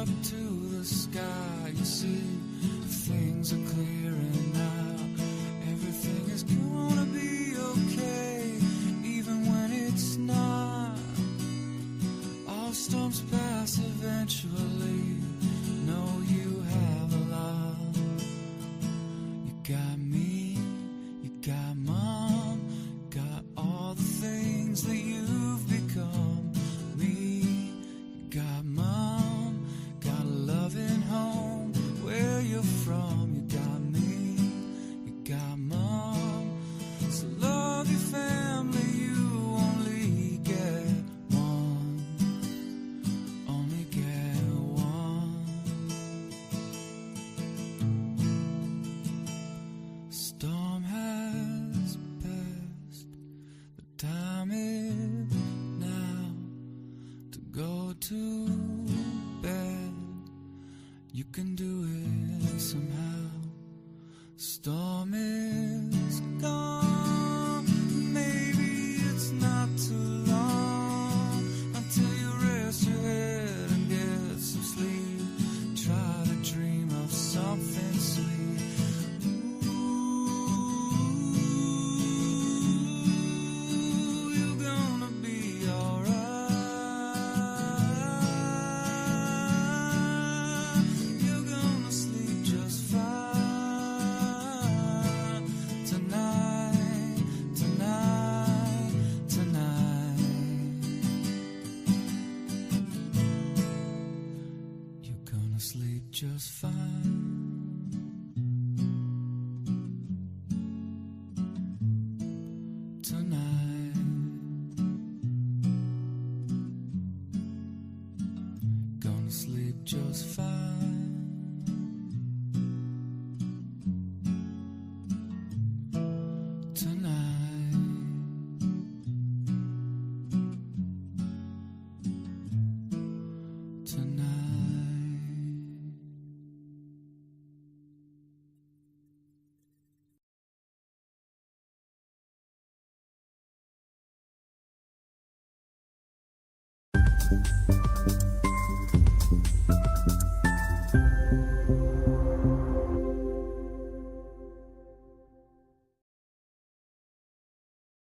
up to the sky, you see things are clearing now. Everything is gonna be okay, even when it's not. All storms pass eventually. Know you have a lot. You got me, you got mom, got all the things that you've become. Me, you got mom, got a loving home where you're from. You got me, you got mom. So love your family, you only get one. Only get one. Storm has passed. The time is now to go to bed. You can do it somehow. Storm is gone. Maybe it's not too long until you rest your head and get some sleep. Try to dream of something sweet. Ooh, you're gonna be alright. You're gonna sleep just fine tonight, tonight, tonight. You're gonna sleep just fine. Tonight, gonna sleep just fine. Tonight, tonight.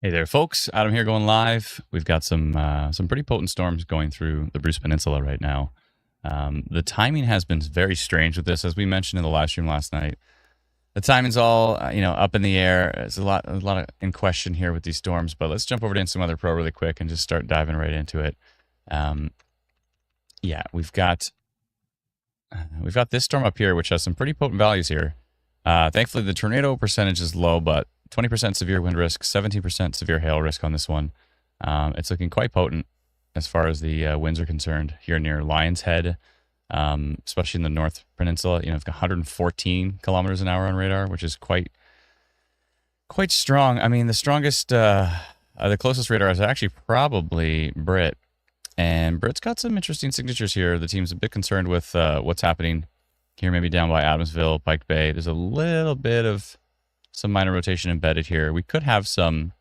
Hey there, folks. Adam here going live. We've got some pretty potent storms going through the Bruce Peninsula right now. The timing has been very strange with this, as we mentioned in the live stream last night. The timing's all up in the air. There's a lot in question here with these storms. But let's jump over to Instant Weather Pro really quick and just start diving right into it. Yeah, we've got this storm up here, which has some pretty potent values here. Thankfully, the tornado percentage is low, but 20% severe wind risk, 17% severe hail risk on this one. It's looking quite potent as far as the winds are concerned here near Lion's Head, especially in the North Peninsula. It's got 114 kilometers an hour on radar, which is quite strong. I mean, the strongest, the closest radar is actually probably Brit. And Brit's got some interesting signatures here. The team's a bit concerned with what's happening here, maybe down by Adamsville, Pike Bay. There's a little bit of some minor rotation embedded here. We could have some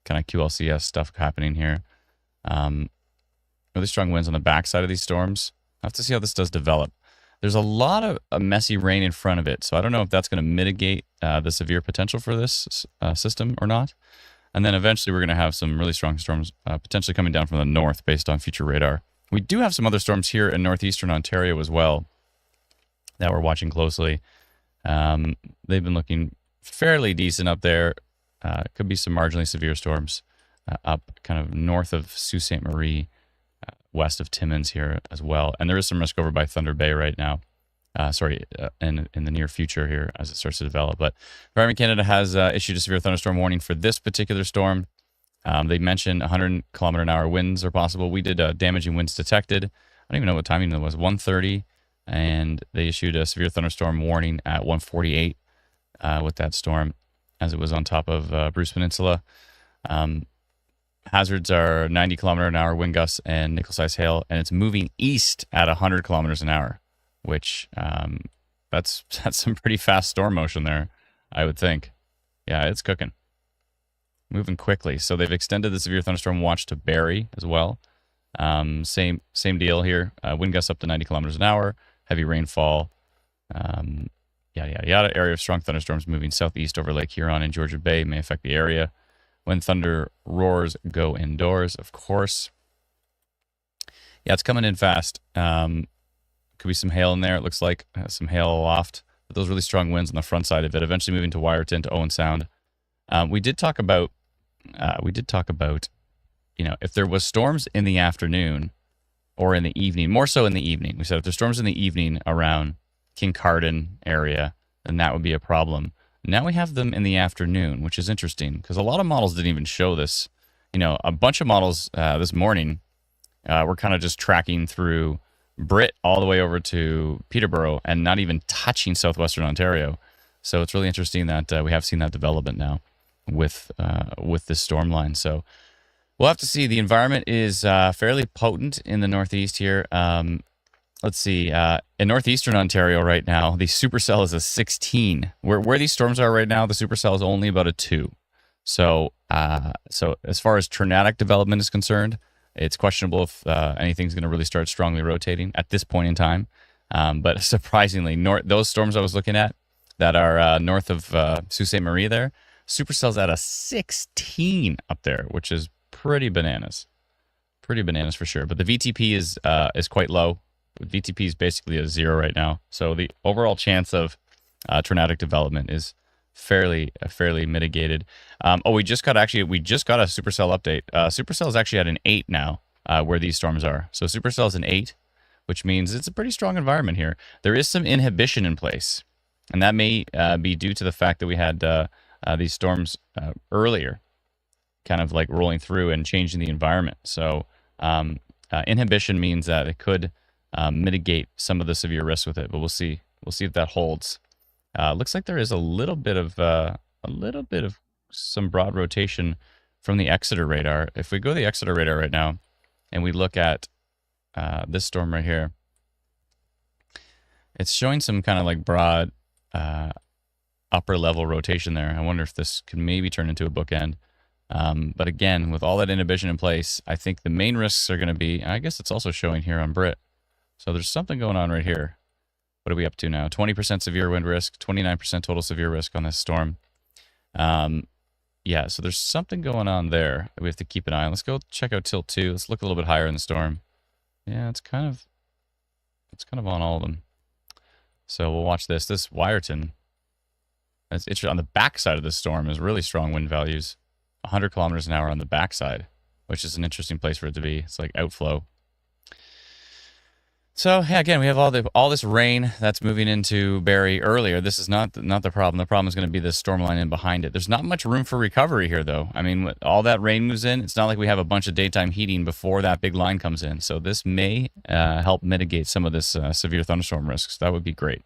kind of QLCS stuff happening here. Really strong winds on the backside of these storms. I'll have to see how this does develop. There's a lot of messy rain in front of it, so I don't know if that's going to mitigate the severe potential for this system or not. And then eventually we're going to have some really strong storms potentially coming down from the north based on future radar. We do have some other storms here in northeastern Ontario as well that we're watching closely. They've been looking fairly decent up there. Could be some marginally severe storms up kind of north of Sault Ste. Marie, west of Timmins here as well. And there is some risk over by Thunder Bay right now. In the near future here as it starts to develop. But Environment Canada has issued a severe thunderstorm warning for this particular storm. They mentioned 100-kilometer-an-hour winds are possible. We did damaging winds detected. I don't even know what timing it was, 1:30, and they issued a severe thunderstorm warning at 1:48 with that storm as it was on top of Bruce Peninsula. Hazards are 90-kilometer-an-hour wind gusts and nickel-sized hail, and it's moving east at 100 kilometers an hour. Which that's some pretty fast storm motion there, I would think. Yeah, it's cooking. Moving quickly. So they've extended the severe thunderstorm watch to Barrie as well. Same deal here. Wind gusts up to 90 kilometers an hour. Heavy rainfall. Yada, yada, yada. Area of strong thunderstorms moving southeast over Lake Huron and Georgia Bay may affect the area. When thunder roars, go indoors, of course. Yeah, it's coming in fast. Could be some hail in there. It looks like some hail aloft. But those really strong winds on the front side of it, eventually moving to Wyerton to Owen Sound. We did talk about, if there was storms in the afternoon or in the evening, more so in the evening. We said if there's storms in the evening around Kincardine area, then that would be a problem. Now we have them in the afternoon, which is interesting because a lot of models didn't even show this. A bunch of models this morning were kind of just tracking through Brit all the way over to Peterborough and not even touching southwestern Ontario. So it's really interesting that we have seen that development now with this storm line. So we'll have to see. The environment is fairly potent in the Northeast here. Let's see. In Northeastern Ontario right now, the supercell is a 16. Where these storms are right now, the supercell is only about a 2. So as far as tornadic development is concerned, it's questionable if anything's going to really start strongly rotating at this point in time. But surprisingly, those storms I was looking at that are north of Sault Ste. Marie there, supercell's at a 16 up there, which is pretty bananas. Pretty bananas for sure. But the VTP is quite low. VTP is basically a 0 right now. So the overall chance of tornadic development is fairly mitigated. We just got a supercell update. Supercell is actually at an 8 now, where these storms are. So supercell is an 8, which means it's a pretty strong environment here. There is some inhibition in place, and that may be due to the fact that we had these storms earlier, kind of like rolling through and changing the environment. So inhibition means that it could mitigate some of the severe risk with it, but we'll see. We'll see if that holds. Looks like there is a little bit of some broad rotation from the Exeter radar. If we go to the Exeter radar right now, and we look at this storm right here, it's showing some kind of like broad upper level rotation there. I wonder if this could maybe turn into a bookend. But again, with all that inhibition in place, I think the main risks are going to be, I guess it's also showing here on Brit. So there's something going on right here. What are we up to now? 20% severe wind risk, 29% total severe risk on this storm. Yeah, so there's something going on there that we have to keep an eye on. Let's go check out tilt 2. Let's look a little bit higher in the storm. Yeah, it's kind of on all of them. So we'll watch this. This Wyerton, that's interesting. On the backside of the storm is really strong wind values. 100 kilometers an hour on the backside, which is an interesting place for it to be. It's like outflow. So yeah, again, we have all this rain that's moving into Barrie earlier. This is not the problem. The problem is going to be the storm line in behind it. There's not much room for recovery here, though. I mean, all that rain moves in. It's not like we have a bunch of daytime heating before that big line comes in. So this may help mitigate some of this severe thunderstorm risks. That would be great.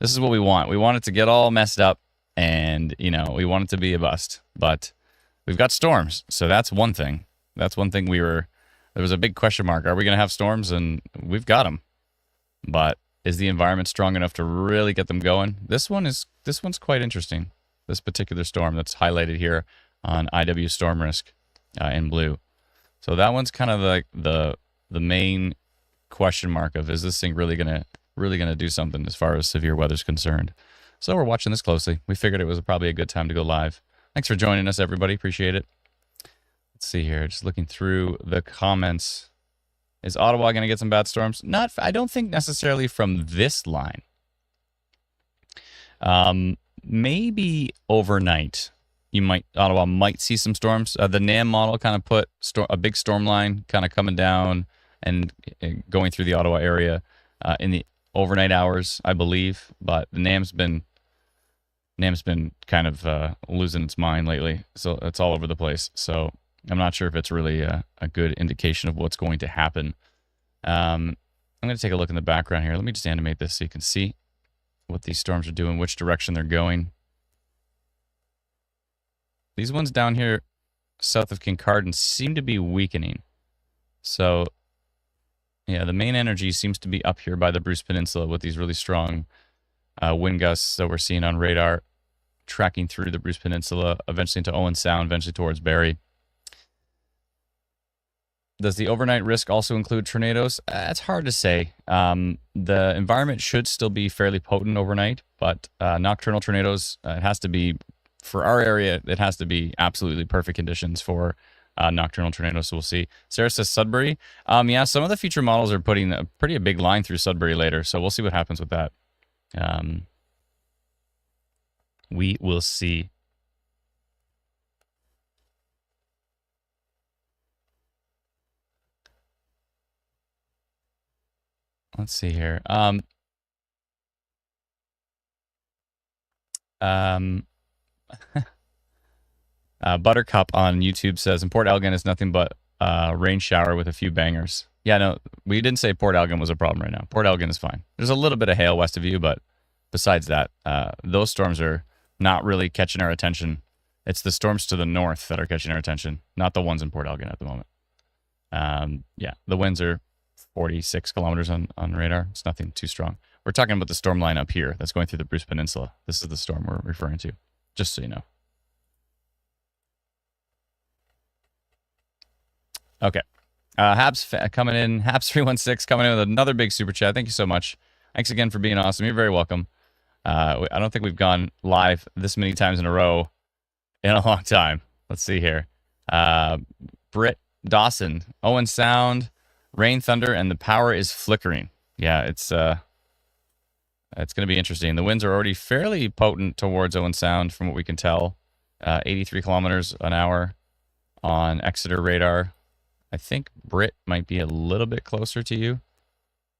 This is what we want. We want it to get all messed up, and we want it to be a bust. But we've got storms, so that's one thing. That's one thing there was a big question mark. Are we going to have storms? And we've got them. But is the environment strong enough to really get them going? This one's quite interesting. This particular storm that's highlighted here on IW storm risk in blue. So that one's kind of like the main question mark of, is this thing really gonna do something as far as severe weather's concerned? So we're watching this closely. We figured it was probably a good time to go live. Thanks for joining us, everybody. Appreciate it. Let's see here. Just looking through the comments. Is Ottawa going to get some bad storms? I don't think necessarily from this line. Maybe overnight, Ottawa might see some storms. The NAM model kind of put a big storm line kind of coming down and going through the Ottawa area in the overnight hours, I believe. But the NAM's been kind of losing its mind lately, so it's all over the place. So I'm not sure if it's really a good indication of what's going to happen. I'm going to take a look in the background here. Let me just animate this so you can see what these storms are doing, which direction they're going. These ones down here south of Kincardine seem to be weakening. So, yeah, the main energy seems to be up here by the Bruce Peninsula with these really strong wind gusts that we're seeing on radar, tracking through the Bruce Peninsula, eventually into Owen Sound, eventually towards Barrie. Does the overnight risk also include tornadoes? It's hard to say. The environment should still be fairly potent overnight, but nocturnal tornadoes, it has to be, for our area, it has to be absolutely perfect conditions for nocturnal tornadoes. So we'll see. Sarah says Sudbury. Yeah, some of the future models are putting a pretty big line through Sudbury later, so we'll see what happens with that. We will see. Let's see here. Buttercup on YouTube says, in Port Elgin is nothing but rain shower with a few bangers. Yeah, no, we didn't say Port Elgin was a problem right now. Port Elgin is fine. There's a little bit of hail west of you, but besides that, those storms are not really catching our attention. It's the storms to the north that are catching our attention, not the ones in Port Elgin at the moment. Yeah, the winds are 46 kilometers on radar. It's nothing too strong. We're talking about the storm line up here that's going through the Bruce Peninsula. This is the storm we're referring to, just so you know. Okay. Habs coming in. Habs316 coming in with another big super chat. Thank you so much. Thanks again for being awesome. You're very welcome. I don't think we've gone live this many times in a row in a long time. Let's see here. Britt Dawson, Owen Sound, rain, thunder, and the power is flickering. Yeah, it's going to be interesting. The winds are already fairly potent towards Owen Sound from what we can tell. 83 kilometers an hour on Exeter radar. I think Britt might be a little bit closer to you.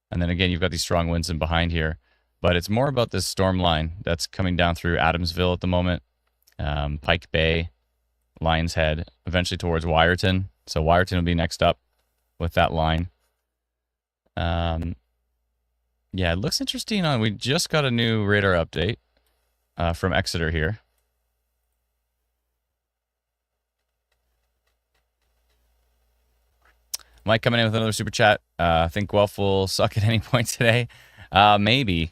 And then again, you've got these strong winds in behind here. But it's more about this storm line that's coming down through Adamsville at the moment. Pike Bay, Lions Head, eventually towards Wyerton. So Wyerton will be next up with that line. Yeah, it looks interesting. We just got a new radar update from Exeter here. Mike coming in with another super chat. I think Guelph will suck at any point today. Maybe.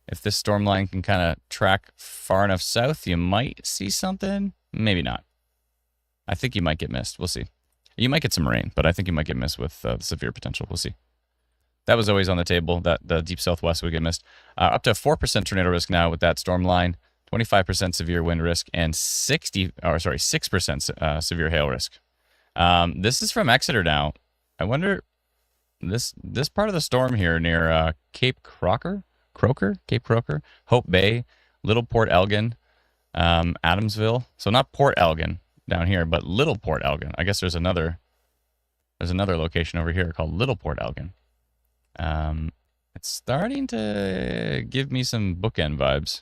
If this storm line can kind of track far enough south, you might see something. Maybe not. I think you might get missed. We'll see. You might get some rain, but I think you might get missed with the severe potential. We'll see. That was always on the table, that the deep southwest would get missed. Up to 4% tornado risk now with that storm line, 25% severe wind risk, and 6% severe hail risk. This is from Exeter now. I wonder, this part of the storm here near Cape Croker, Hope Bay, Little Port Elgin, Adamsville. So not Port Elgin down here, but Little Port Elgin. I guess there's another location over here called Little Port Elgin. It's starting to give me some bookend vibes,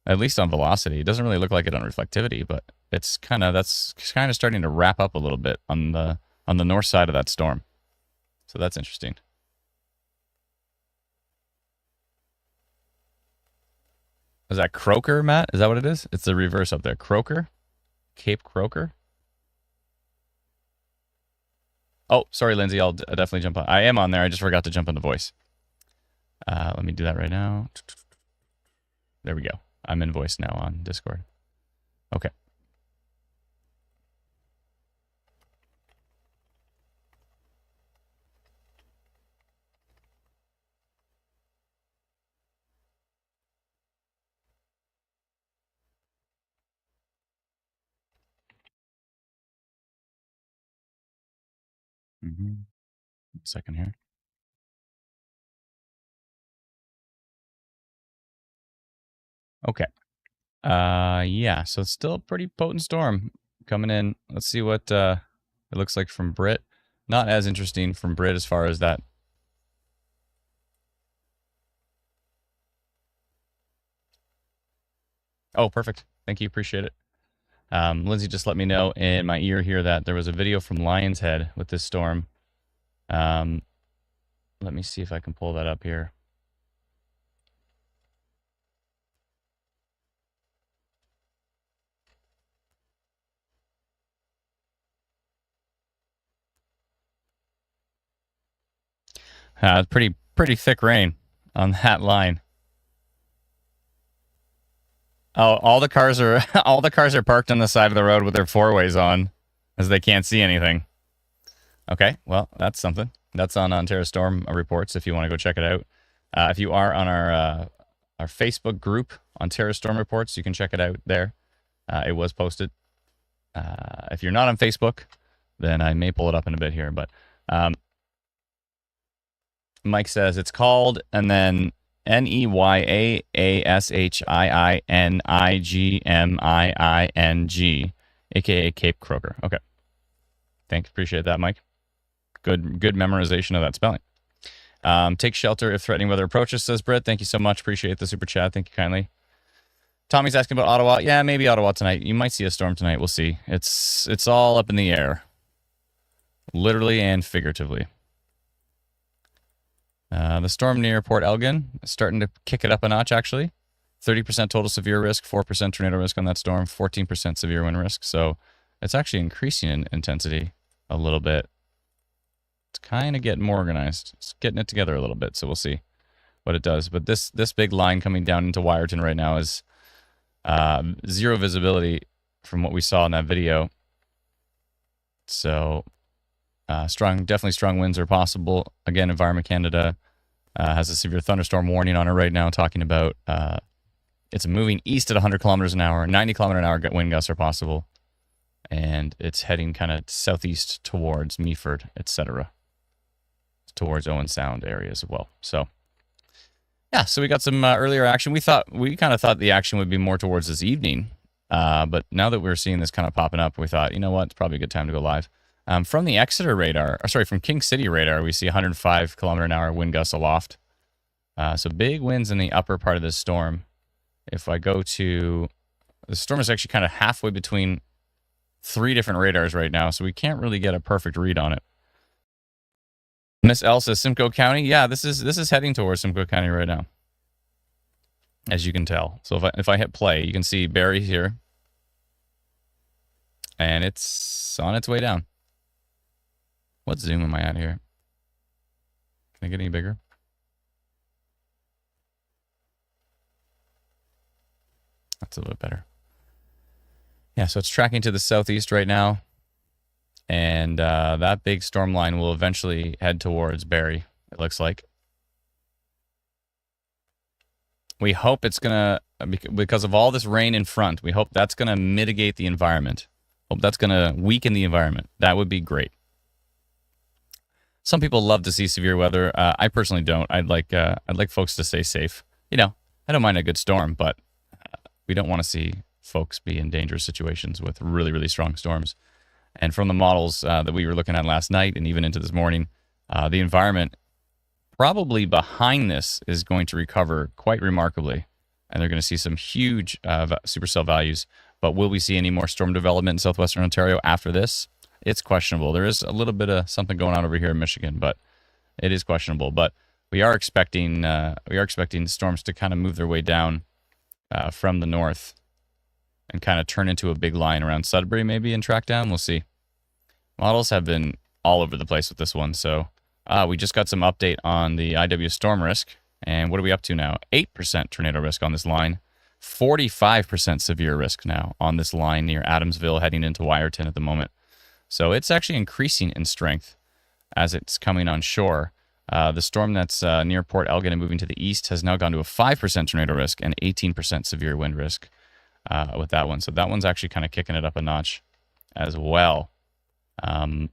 at least on velocity. It doesn't really look like it on reflectivity, but that's kind of starting to wrap up a little bit on the north side of that storm. So that's interesting. Is that Croker, Matt? Is that what it is? It's the reverse up there. Croker? Cape Croker? Oh, sorry, Lindsay. I'll definitely jump on. I am on there. I just forgot to jump on the voice. Let me do that right now. There we go. I'm in voice now on Discord. Okay. One second here. Okay. Yeah, so it's still a pretty potent storm coming in. Let's see what it looks like from Brit. Not as interesting from Brit as far as that. Oh, perfect. Thank you. Appreciate it. Lindsay just let me know in my ear here that there was a video from Lion's Head with this storm. Let me see if I can pull that up here. Pretty thick rain on that line. Oh, all the cars are parked on the side of the road with their four-ways on. as they can't see anything. Okay, well, that's something. That's on Ontario Storm Reports if you want to go check it out. If you are on our Facebook group, Ontario Storm Reports, you can check it out there. It was posted. If you're not on Facebook, then I may pull it up in a bit here. But Mike says it's called, and then Neyaashiinigming, a.k.a. Cape Croker. Okay. Thanks. Appreciate that, Mike. Good memorization of that spelling. Take shelter if threatening weather approaches, says Britt. Thank you so much. Appreciate the super chat. Thank you kindly. Tommy's asking about Ottawa. Yeah, maybe Ottawa tonight. You might see a storm tonight. We'll see. It's all up in the air, literally and figuratively. The storm near Port Elgin is starting to kick it up a notch, actually. 30% total severe risk, 4% tornado risk on that storm, 14% severe wind risk. So it's actually increasing in intensity a little bit. It's kind of getting more organized. It's getting it together a little bit, so we'll see what it does. But this big line coming down into Wyerton right now is zero visibility from what we saw in that video. So definitely strong winds are possible. Again, Environment Canada has a severe thunderstorm warning on it right now, talking about it's moving east at 100 kilometers an hour, 90 kilometer an hour wind gusts are possible, and it's heading kind of southeast towards Meaford, etc., towards Owen Sound area as well. So yeah, so we got some earlier action. We kind of thought the action would be more towards this evening, but now that we're seeing this kind of popping up, we thought, you know what, it's probably a good time to go live. From the Exeter radar, from King City radar, we see 105 kilometer an hour wind gusts aloft. So big winds in the upper part of this storm. If I go to, the storm is actually kind of halfway between 3 different radars right now, so we can't really get a perfect read on it. Miss L says Simcoe County. Yeah, this is heading towards Simcoe County right now, as you can tell. So if I hit play, you can see Barrie here, and it's on its way down. What zoom am I at here? Can I get any bigger? That's a little bit better. Yeah, so it's tracking to the southeast right now. And that big storm line will eventually head towards Barrie, it looks like. We hope it's going to, because of all this rain in front, we hope that's going to mitigate the environment. Hope that's going to weaken the environment. That would be great. Some people love to see severe weather. I personally don't. I'd like folks to stay safe. You know, I don't mind a good storm, but we don't want to see folks be in dangerous situations with really, really strong storms. And from the models that we were looking at last night and even into this morning, the environment probably behind this is going to recover quite remarkably. And they're going to see some huge supercell values. But will we see any more storm development in southwestern Ontario after this? It's questionable. There is a little bit of something going on over here in Michigan, but it is questionable. But we are expecting storms to kind of move their way down from the north and kind of turn into a big line around Sudbury maybe and track down. We'll see. Models have been all over the place with this one. So we just got some update on the IW storm risk. And what are we up to now? 8% tornado risk on this line. 45% severe risk now on this line near Adamsville heading into Wyerton at the moment. So it's actually increasing in strength as it's coming on shore. The storm that's near Port Elgin and moving to the east has now gone to a 5% tornado risk and 18% severe wind risk with that one. So that one's actually kind of kicking it up a notch as well. I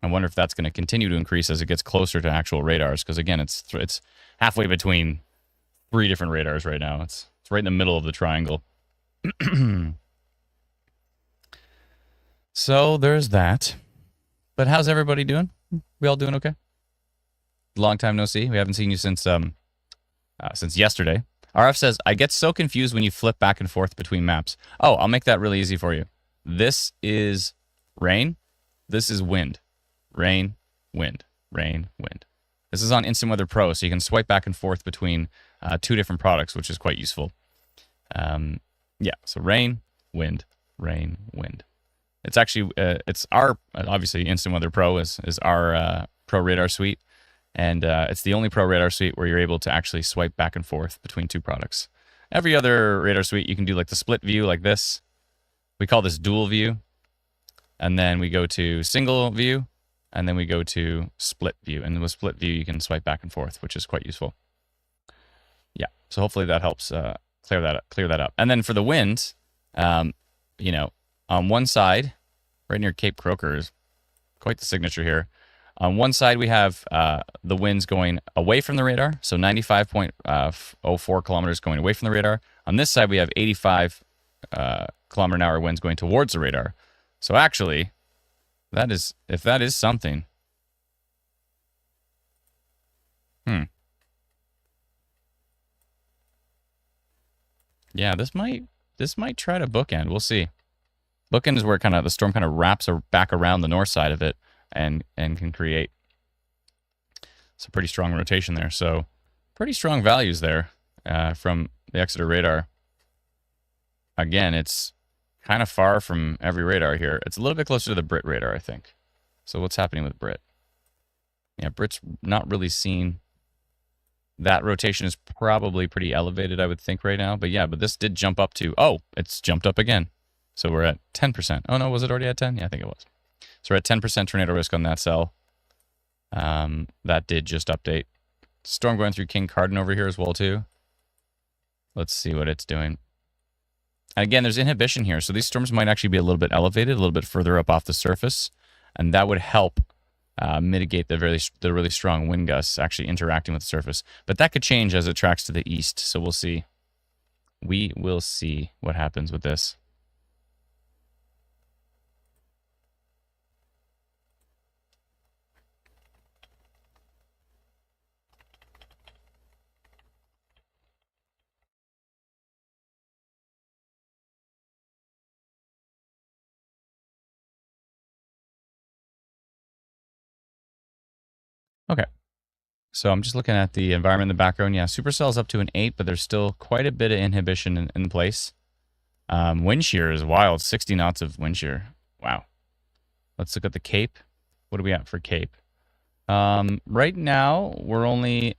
wonder if that's going to continue to increase as it gets closer to actual radars, because again, it's halfway between 3 different radars right now. It's right in the middle of the triangle. So there's that. But how's everybody doing? We all doing okay? Long time no see. We haven't seen you since yesterday. RF says, I get so confused when you flip back and forth between maps. Oh, I'll make that really easy for you. This is rain. This is wind. Rain, wind, rain, wind. This is on Instant Weather Pro, so you can swipe back and forth between 2 different products, which is quite useful. Yeah, so rain, wind, rain, wind. It's actually, it's our, obviously, Instant Weather Pro is our Pro Radar suite. And it's the only Pro Radar suite where you're able to actually swipe back and forth between 2 products. Every other radar suite, you can do like the split view like this. We call this dual view. and then we go to single view, and then we go to split view. And with split view, you can swipe back and forth, which is quite useful. Yeah, so hopefully that helps clear that up. And then for the wind, you know, on one side, right near Cape Croker is quite the signature here. On one side, we have the winds going away from the radar, so 95.04 kilometers going away from the radar. On this side, we have 85 kilometer an hour winds going towards the radar. So actually, if that is something. Yeah, this might try to bookend. We'll see. Bookend is where the storm kind of wraps back around the north side of it and can create some pretty strong rotation there. So pretty strong values there from the Exeter radar. Again, it's kind of far from every radar here. It's a little bit closer to the Brit radar, I think. So what's happening with Brit? Yeah, Brit's not really seen. That rotation is probably pretty elevated, I would think, right now. But yeah, this did jump up to, it's jumped up again. So we're at 10%. Oh, no, was it already at 10? Yeah, I think it was. So we're at 10% tornado risk on that cell. That did just update. Storm going through King Cardin over here as well, too. Let's see what it's doing. And again, there's inhibition here. So these storms might actually be a little bit elevated, a little bit further up off the surface. And that would help mitigate the really strong wind gusts actually interacting with the surface. But that could change as it tracks to the east. So we'll see. We will see what happens with this. Okay. So I'm just looking at the environment in the background. Yeah, supercell's up to an 8, but there's still quite a bit of inhibition in place. Wind shear is wild. 60 knots of wind shear. Wow. Let's look at the Cape. What do we got for Cape? Right now, I'm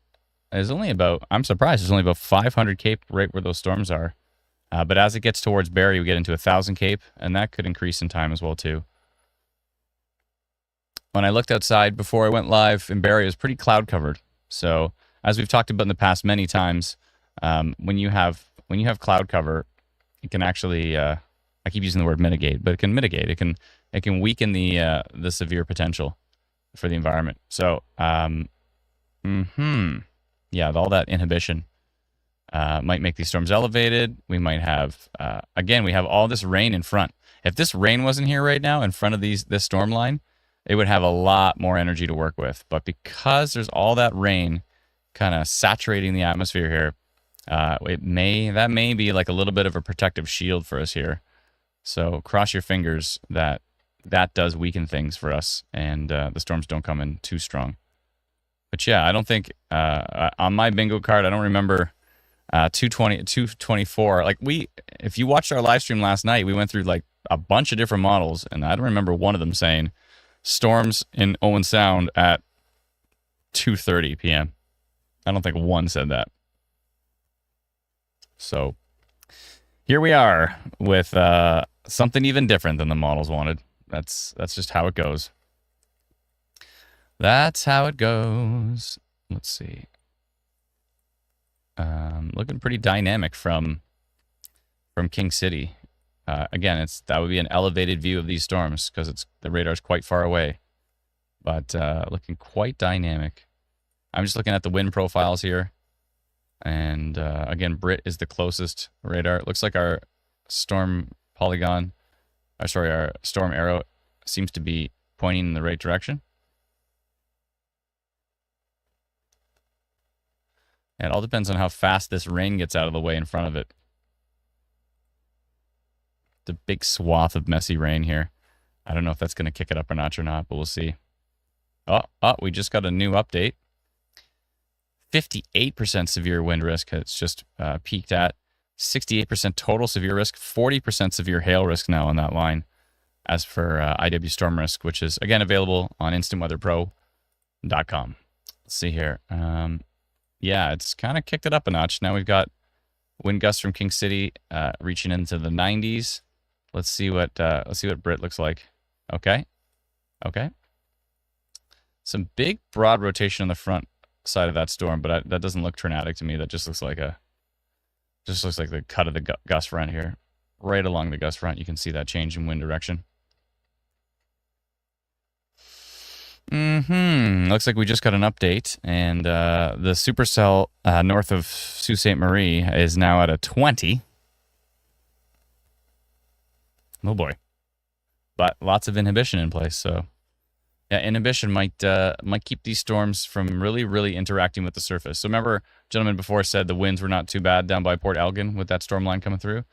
surprised, there's only about 500 Cape right where those storms are. But as it gets towards Barrie, we get into 1,000 Cape, and that could increase in time as well, too. When I looked outside before I went live in Barrie, it was pretty cloud covered. So as we've talked about in the past many times, when you have cloud cover, it can actually I keep using the word mitigate, but it can mitigate. It can weaken the severe potential for the environment. So yeah, all that inhibition might make these storms elevated. We might have again, we have all this rain in front. If this rain wasn't here right now in front of this storm line, it would have a lot more energy to work with. But because there's all that rain kind of saturating the atmosphere here, that may be like a little bit of a protective shield for us here. So cross your fingers that does weaken things for us and the storms don't come in too strong. But yeah, I don't think on my bingo card, I don't remember 220, 224. Like if you watched our live stream last night, we went through like a bunch of different models, and I don't remember one of them saying storms in Owen Sound at 2:30 p.m. I don't think one said that. So here we are with something even different than the models wanted. That's just how it goes. That's how it goes. Let's see. Looking pretty dynamic from King City. Again, that would be an elevated view of these storms because the radar's quite far away, but looking quite dynamic. I'm just looking at the wind profiles here, and again, Brit is the closest radar. It looks like our storm polygon, our storm arrow seems to be pointing in the right direction. And it all depends on how fast this rain gets out of the way in front of it. The big swath of messy rain here. I don't know if that's going to kick it up a notch or not, but we'll see. Oh, we just got a new update. 58% severe wind risk. It's just peaked at 68% total severe risk, 40% severe hail risk now on that line as for IW storm risk, which is, again, available on instantweatherpro.com. Let's see here. Yeah, it's kind of kicked it up a notch. Now we've got wind gusts from King City reaching into the 90s. Let's see what Brit looks like. Okay. Okay. Some big, broad rotation on the front side of that storm, but that doesn't look tornadic to me. That just looks like the cut of the gust front here. Right along the gust front, you can see that change in wind direction. Looks like we just got an update, and the supercell north of Sault Ste. Marie is now at a 20. Oh boy. But lots of inhibition in place, so yeah, inhibition might keep these storms from really interacting with the surface. So remember, gentleman before said the winds were not too bad down by Port Elgin with that storm line coming through.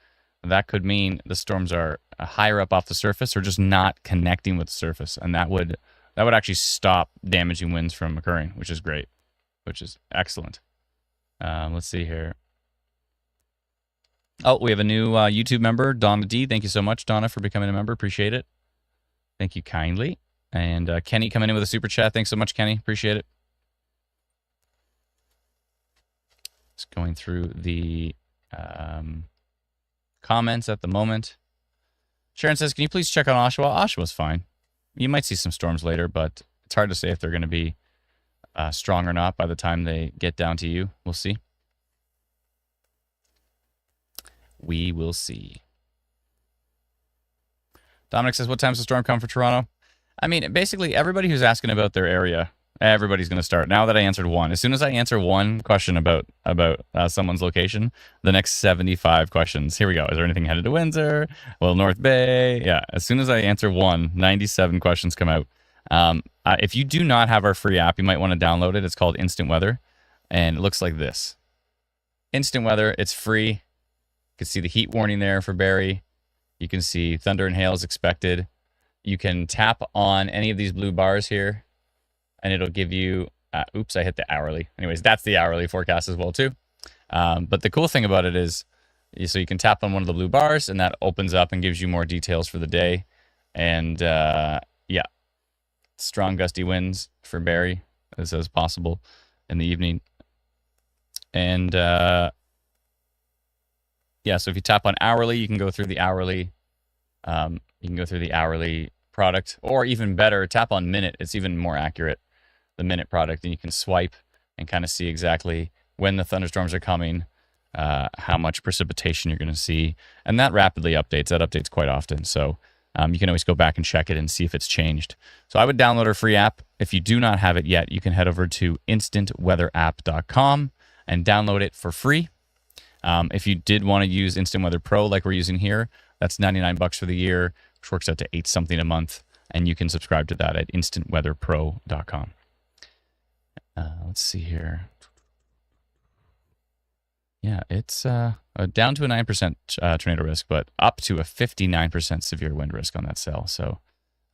That could mean the storms are higher up off the surface or just not connecting with the surface, and that would actually stop damaging winds from occurring, which is great, which is excellent. Let's see here. Oh, we have a new YouTube member, Donna D. Thank you so much, Donna, for becoming a member. Appreciate it. Thank you kindly. And Kenny coming in with a super chat. Thanks so much, Kenny. Appreciate it. Just going through the comments at the moment. Sharon says, can you please check on Oshawa? Oshawa's fine. You might see some storms later, but it's hard to say if they're going to be strong or not by the time they get down to you. We'll see. We will see. Dominic says, what time's the storm come for Toronto? I mean, basically, everybody who's asking about their area, everybody's going to start. Now that I answered one, as soon as I answer one question about someone's location, the next 75 questions. Here we go. Is there anything headed to Windsor? Well, North Bay. Yeah. As soon as I answer one, 97 questions come out. If you do not have our free app, you might want to download it. It's called Instant Weather, and it looks like this. Instant Weather. It's free. You can see the heat warning there for Barrie. You can see thunder and hail is expected. You can tap on any of these blue bars here, and it'll give you, oops, I hit the hourly. Anyways, that's the hourly forecast as well, too. But the cool thing about it is, so you can tap on one of the blue bars, and that opens up and gives you more details for the day. And, yeah, strong gusty winds for Barrie, as possible in the evening. And, yeah, so if you tap on hourly, you can go through the hourly. You can go through the hourly product, or even better, tap on minute. It's even more accurate, the minute product, and you can swipe and kind of see exactly when the thunderstorms are coming, how much precipitation you're going to see, and that rapidly updates. That updates quite often, so you can always go back and check it and see if it's changed. So I would download our free app. If you do not have it yet, you can head over to instantweatherapp.com and download it for free. If you did want to use Instant Weather Pro like we're using here, that's $99 for the year, which works out to $8 something a month, and you can subscribe to that at instantweatherpro.com. Let's see here. Yeah, it's down to a 9% tornado risk, but up to a 59% severe wind risk on that cell. So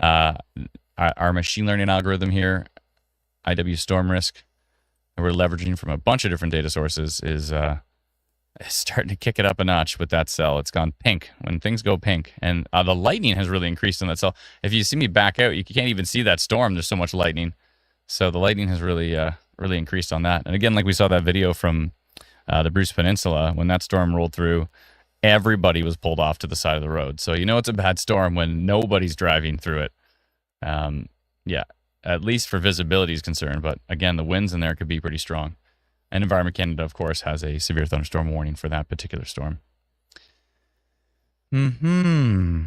our machine learning algorithm here, IW Storm Risk, that we're leveraging from a bunch of different data sources, is starting to kick it up a notch with that cell. It's gone pink when things go pink. And the lightning has really increased on that cell. If you see me back out, you can't even see that storm. There's so much lightning. So the lightning has really increased on that. And again, like we saw that video from the Bruce Peninsula, when that storm rolled through, everybody was pulled off to the side of the road. So you know it's a bad storm when nobody's driving through it. Yeah, at least for visibility is concerned. But again, the winds in there could be pretty strong. And Environment Canada, of course, has a severe thunderstorm warning for that particular storm.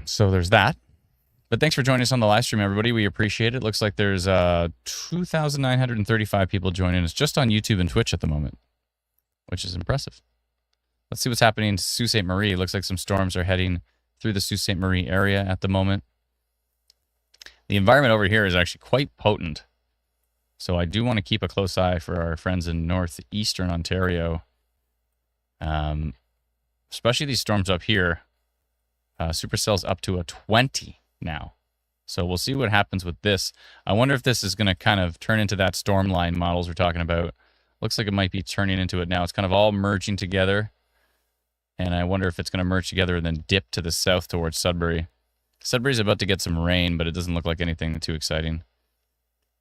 So there's that. But thanks for joining us on the live stream, everybody. We appreciate it. Looks like there's 2,935 people joining us just on YouTube and Twitch at the moment, which is impressive. Let's see what's happening in Sault Ste. Marie. Looks like some storms are heading through the Sault Ste. Marie area at the moment. The environment over here is actually quite potent. So I do want to keep a close eye for our friends in Northeastern Ontario, especially these storms up here. Supercell's up to a 20 now. So we'll see what happens with this. I wonder if this is going to kind of turn into that storm line models we're talking about. Looks like it might be turning into it now. It's kind of all merging together. And I wonder if it's going to merge together and then dip to the south towards Sudbury. Sudbury's about to get some rain, but it doesn't look like anything too exciting.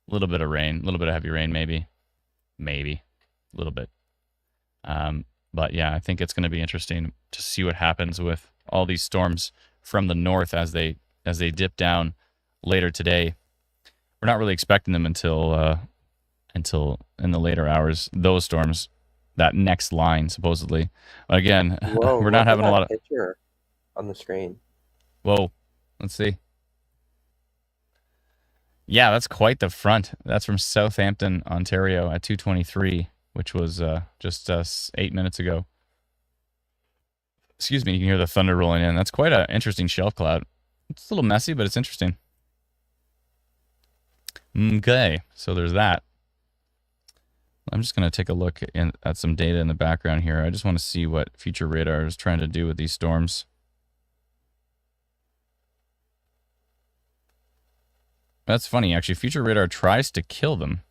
A little bit of rain, a little bit of heavy rain, maybe. Maybe. A little bit. But yeah, I think it's going to be interesting to see what happens with all these storms from the north as they dip down later today. We're not really expecting them until in the later hours. Those storms, that next line supposedly. Again, Whoa, we're not look at having a lot that of. picture on the screen. Whoa, let's see. Yeah, that's quite the front. That's from Southampton, Ontario at 2:23, which was just 8 minutes ago. Excuse me, you can hear the thunder rolling in. That's quite an interesting shelf cloud. It's a little messy, but it's interesting. Okay, so there's that. I'm just going to take a look at some data in the background here. I just want to see what future radar is trying to do with these storms. That's funny, actually. Future radar tries to kill them.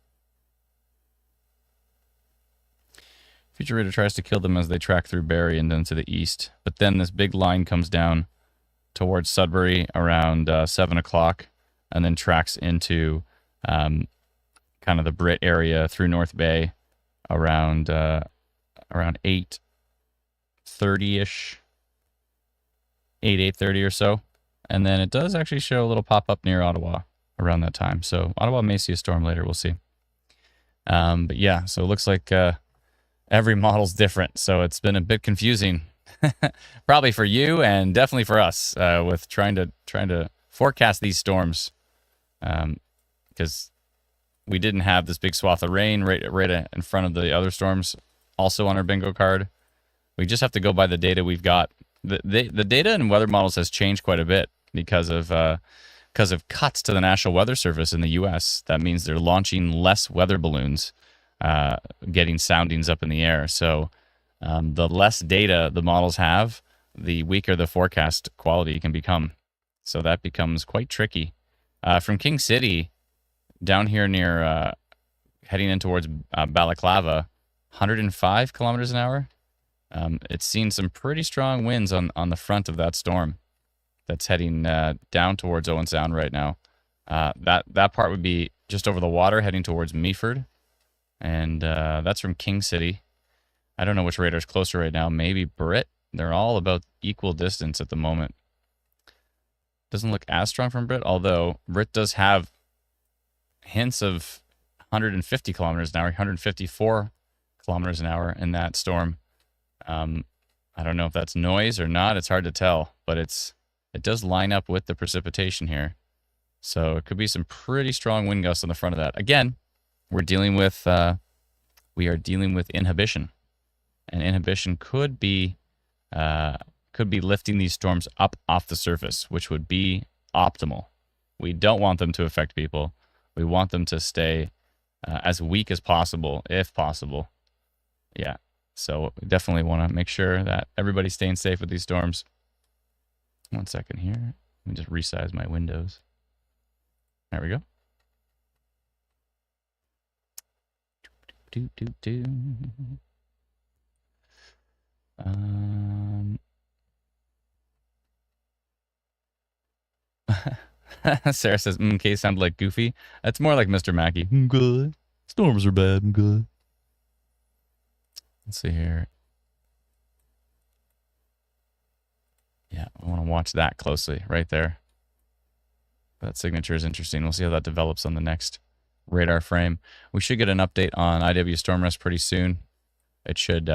Future radar tries to kill them as they track through Barrie and then to the east. But then this big line comes down towards Sudbury around 7 o'clock and then tracks into kind of the Brit area through North Bay around 8:30-ish, 8:30 or so. And then it does actually show a little pop-up near Ottawa around that time. So Ottawa may see a storm later. We'll see. But yeah, so it looks like every model's different. So it's been a bit confusing, probably for you and definitely for us with trying to forecast these storms, because we didn't have this big swath of rain right in front of the other storms also on our bingo card. We just have to go by the data we've got. The data in weather models has changed quite a bit because of cuts to the National Weather Service in the U.S. That means they're launching less weather balloons, getting soundings up in the air. So the less data the models have, the weaker the forecast quality can become. So that becomes quite tricky. From King City down here near heading in towards Balaclava, 105 kilometers an hour. It's seen some pretty strong winds on the front of that storm that's heading down towards Owen Sound right now. That part would be just over the water heading towards Meaford. And that's from King City. I don't know which radar's closer right now. Maybe Brit. They're all about equal distance at the moment. Doesn't look as strong from Brit, although Brit does have hints of 150 kilometers an hour, 154 kilometers an hour in that storm. I don't know if that's noise or not. It's hard to tell, but it does line up with the precipitation here. So it could be some pretty strong wind gusts on the front of that. Again, we are dealing with inhibition, and inhibition could be lifting these storms up off the surface, which would be optimal. We don't want them to affect people. We want them to stay as weak as possible, if possible. Yeah, so we definitely want to make sure that everybody's staying safe with these storms. 1 second here. Let me just resize my windows. There we go. Sarah says, okay, sounded like Goofy. That's more like Mr. Mackey. Good. Storms are bad. Good. Let's see here. Yeah, I want to watch that closely right there. That signature is interesting. We'll see how that develops on the next radar frame. We should get an update on IW Stormrest pretty soon. It should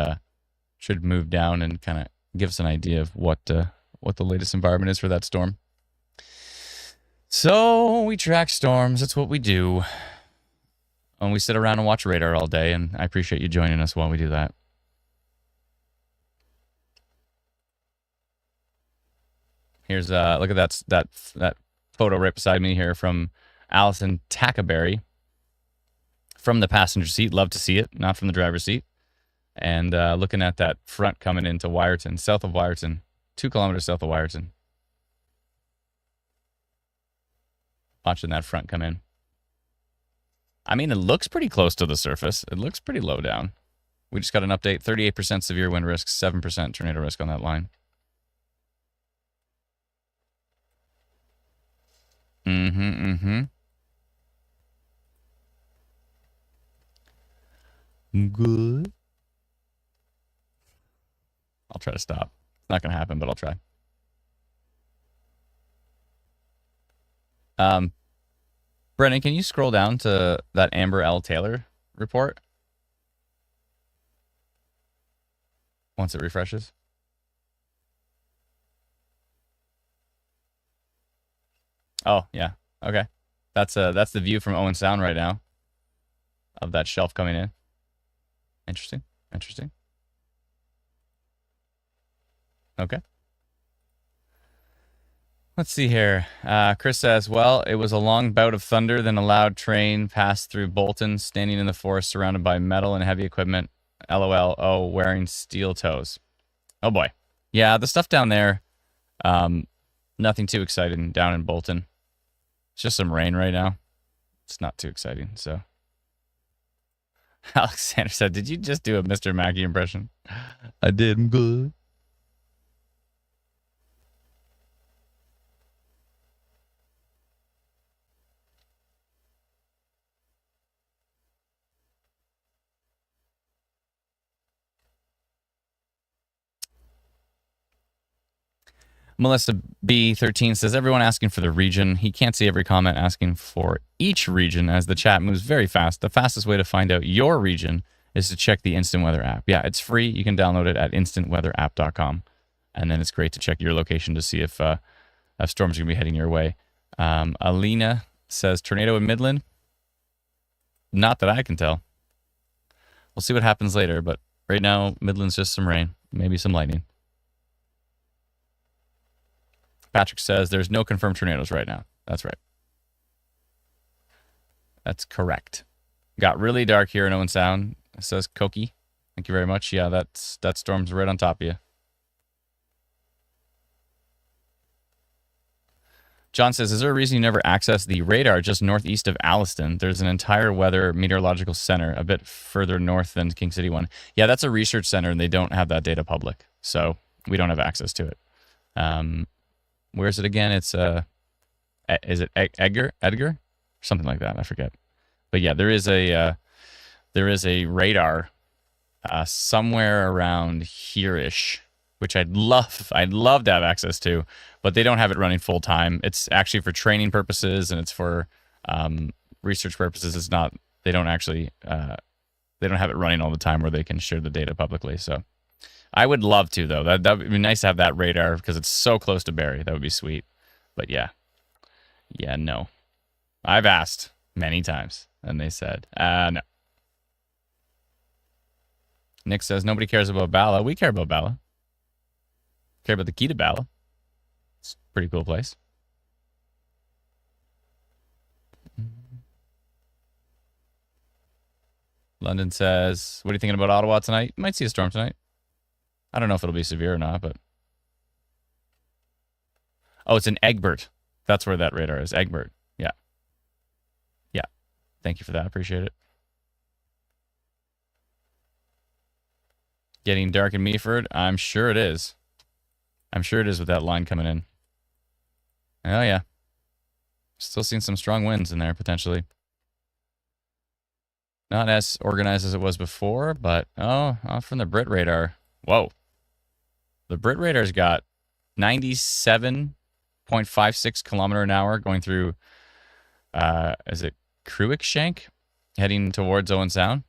move down and kind of give us an idea of what the latest environment is for that storm. So we track storms. That's what we do. And we sit around and watch radar all day, and I appreciate you joining us while we do that. Here's look at that photo right beside me here from Alison Tackaberry from the passenger seat. Love to see it, not from the driver's seat. And looking at that front coming into Wyerton, south of Wyerton, 2 kilometers south of Wyerton. Watching that front come in. I mean, it looks pretty close to the surface. It looks pretty low down. We just got an update. 38% severe wind risk, 7% tornado risk on that line. Good. I'll try to stop. It's not going to happen, but I'll try. Brennan, can you scroll down to that Amber L. Taylor report once it refreshes? Oh, yeah. Okay. That's the view from Owen Sound right now of that shelf coming in. Interesting. Interesting. Okay. Let's see here. Chris says, well, it was a long bout of thunder, then a loud train passed through Bolton, standing in the forest surrounded by metal and heavy equipment. LOL. Oh, wearing steel toes. Oh, boy. Yeah, the stuff down there, nothing too exciting down in Bolton. It's just some rain right now. It's not too exciting, so. Alexander said, did you just do a Mr. Mackey impression? I did. I'm good. Melissa B13 says, everyone asking for the region. He can't see every comment asking for each region as the chat moves very fast. The fastest way to find out your region is to check the Instant Weather app. Yeah, it's free. You can download it at instantweatherapp.com. And then it's great to check your location to see if storms are going to be heading your way. Alina says, tornado in Midland. Not that I can tell. We'll see what happens later, but right now, Midland's just some rain, maybe some lightning. Patrick says there's no confirmed tornadoes right now. That's right. That's correct. Got really dark here in Owen Sound, says Koki. Thank you very much. Yeah, that storm's right on top of you. John says, is there a reason you never access the radar just northeast of Alliston? There's an entire weather meteorological center a bit further north than King City one. Yeah, that's a research center, and they don't have that data public, so we don't have access to it. Where's it again? It's is it Edgar? Something like that. I forget. But yeah, there is a radar somewhere around here-ish, which I'd love to have access to, but they don't have it running full time. It's actually for training purposes and it's for research purposes. It's not. They don't actually they don't have it running all the time where they can share the data publicly. So. I would love to, though. That would be nice to have that radar because it's so close to Barrie. That would be sweet. But yeah. Yeah, no. I've asked many times, and they said, no. Nick says, nobody cares about Bala. We care about Bala. Care about the key to Bala. It's a pretty cool place. London says, what are you thinking about Ottawa tonight? You might see a storm tonight. I don't know if it'll be severe or not, but... Oh, it's in Egbert. That's where that radar is. Egbert. Yeah. Yeah. Thank you for that. Appreciate it. Getting dark in Meaford? I'm sure it is. I'm sure it is with that line coming in. Oh, yeah. Still seeing some strong winds in there, potentially. Not as organized as it was before, but... Oh, from the Brit radar. Whoa. The Brit radar's got 97.56 kilometer an hour going through, is it Cruikshank? Heading towards Owen Sound?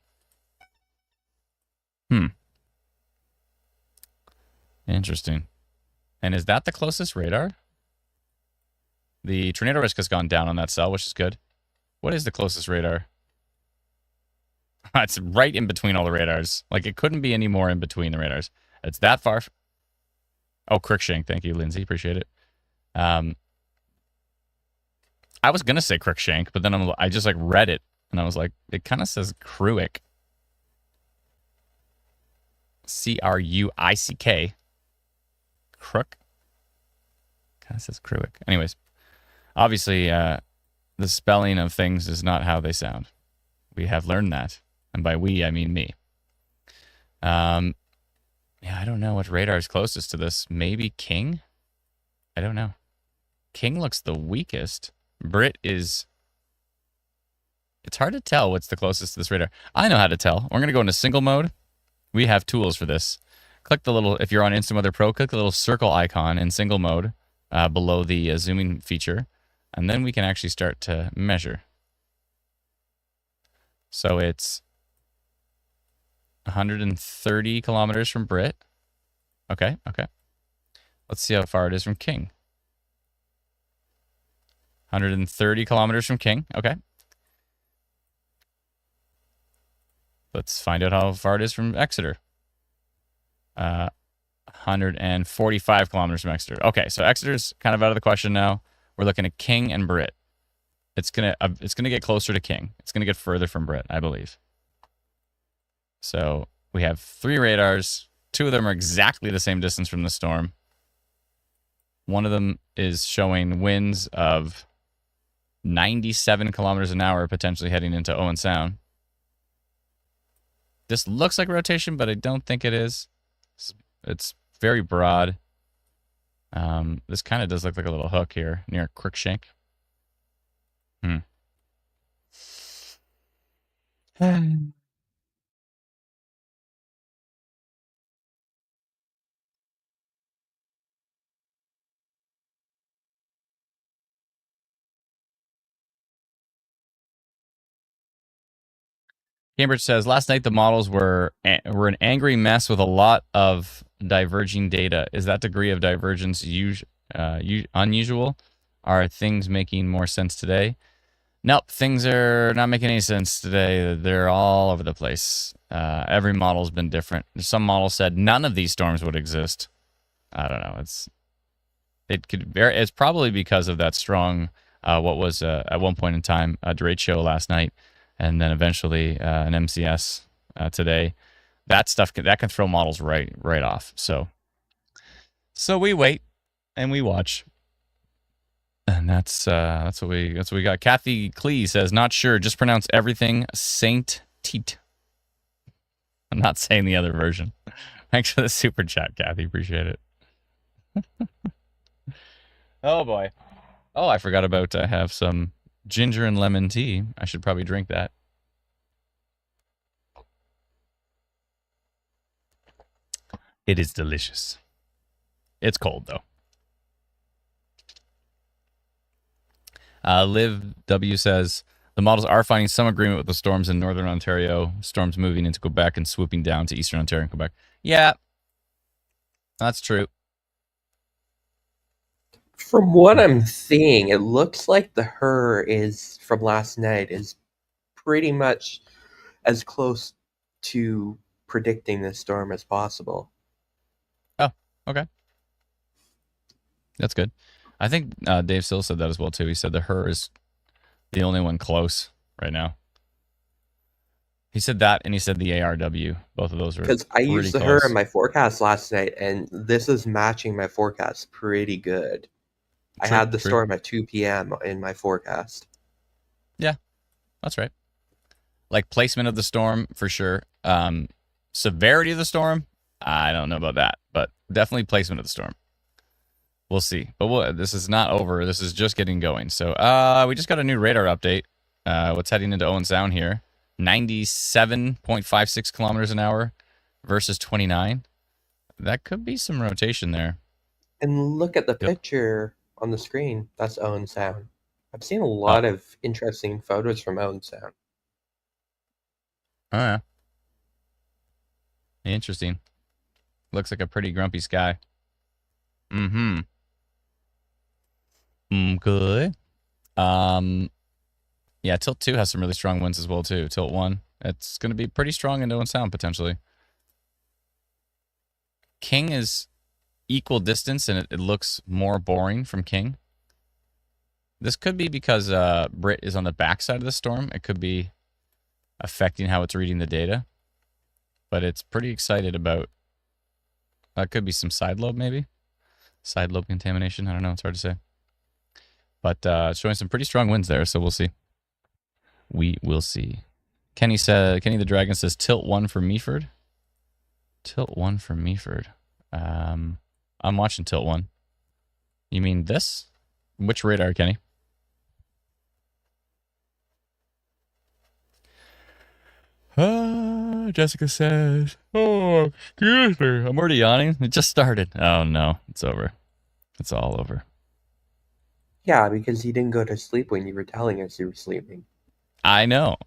Interesting. And is that the closest radar? The tornado risk has gone down on that cell, which is good. What is the closest radar? It's right in between all the radars. Like, it couldn't be any more in between the radars. It's that far. Oh, Cruikshank. Thank you, Lindsay. Appreciate it. I was going to say Cruikshank, but then I just like read it, and I was like, it kind of says Cruick. Cruick. Crook. Kind of says Cruick. Anyways, obviously, the spelling of things is not how they sound. We have learned that. And by we, I mean me. Yeah, I don't know what radar is closest to this. Maybe King? I don't know. King looks the weakest. Brit is... It's hard to tell what's the closest to this radar. I know how to tell. We're going to go into single mode. We have tools for this. Click the little... If you're on Instant Weather Pro, click the little circle icon in single mode below the zooming feature. And then we can actually start to measure. So it's 130 kilometers from Brit. Okay. Let's see how far it is from King. 130 kilometers from King. Okay. Let's find out how far it is from Exeter. 145 kilometers from Exeter. Okay, so Exeter's kind of out of the question now. We're looking at King and Brit. It's gonna get closer to King. It's gonna get further from Brit, I believe. So we have 3 radars. 2 of them are exactly the same distance from the storm. One of them is showing winds of 97 kilometers an hour, potentially heading into Owen Sound. This looks like rotation, but I don't think it is. It's very broad. This kind of does look like a little hook here near Crookshank. Cambridge says, last night the models were an angry mess with a lot of diverging data. Is that degree of divergence unusual? Are things making more sense today? Nope, things are not making any sense today. They're all over the place. Every model's been different. Some models said none of these storms would exist. I don't know. It's probably because of that strong, what was at one point in time a derecho last night, and then eventually an MCS today. That stuff that can throw models right off. So we wait and we watch, and that's what we got. Kathy Klee says, not sure, just pronounce everything Saint Teat. I'm not saying the other version. Thanks for the super chat, Kathy. Appreciate it. Oh boy. Oh, I forgot about I have some ginger and lemon tea. I should probably drink that. It is delicious. It's cold though. Liv W says, the models are finding some agreement with the storms in northern Ontario. Storms moving into Quebec and swooping down to eastern Ontario and Quebec. Yeah, that's true. From what I'm seeing, it looks like the HER is from last night is pretty much as close to predicting this storm as possible. Oh, okay. That's good. I think Dave Sill said that as well too. He said the HER is the only one close right now. He said that, and he said the ARW. Both of those are because I used the close. HER in my forecast last night, and this is matching my forecast pretty good. I had the storm at 2 p.m. in my forecast. Yeah, that's right. Like placement of the storm for sure. Severity of the storm, I don't know about that, but definitely placement of the storm. We'll see. But this is not over. This is just getting going. So we just got a new radar update. What's heading into Owen Sound here? 97.56 kilometers an hour versus 29. That could be some rotation there. And look at the picture on the screen. That's Owen Sound. I've seen a lot of interesting photos from Owen Sound. Oh, yeah. Interesting. Looks like a pretty grumpy sky. Mm-hmm. Good. Yeah, Tilt 2 has some really strong winds as well, too. Tilt 1. It's going to be pretty strong in Owen Sound, potentially. King is equal distance, and it looks more boring from King. This could be because Brit is on the backside of the storm. It could be affecting how it's reading the data. But it's pretty excited about... That could be some side lobe, maybe? Side lobe contamination. I don't know. It's hard to say. But it's showing some pretty strong winds there, so we'll see. We will see. Kenny the Dragon says Tilt 1 for Meaford. Tilt 1 for Meaford. I'm watching Tilt 1. You mean this? Which radar, Kenny? Jessica says, oh, excuse me. I'm already yawning. It just started. Oh, no. It's over. It's all over. Yeah, because you didn't go to sleep when you were telling us you were sleeping. I know.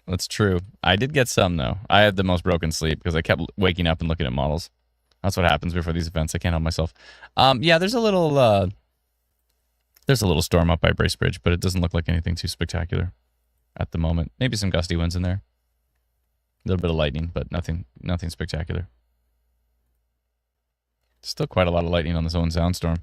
That's true. I did get some, though. I had the most broken sleep because I kept waking up and looking at models. That's what happens before these events. I can't help myself. Yeah, there's a little storm up by Bracebridge, but it doesn't look like anything too spectacular at the moment. Maybe some gusty winds in there. A little bit of lightning, but nothing spectacular. Still quite a lot of lightning on this Owen Sound storm.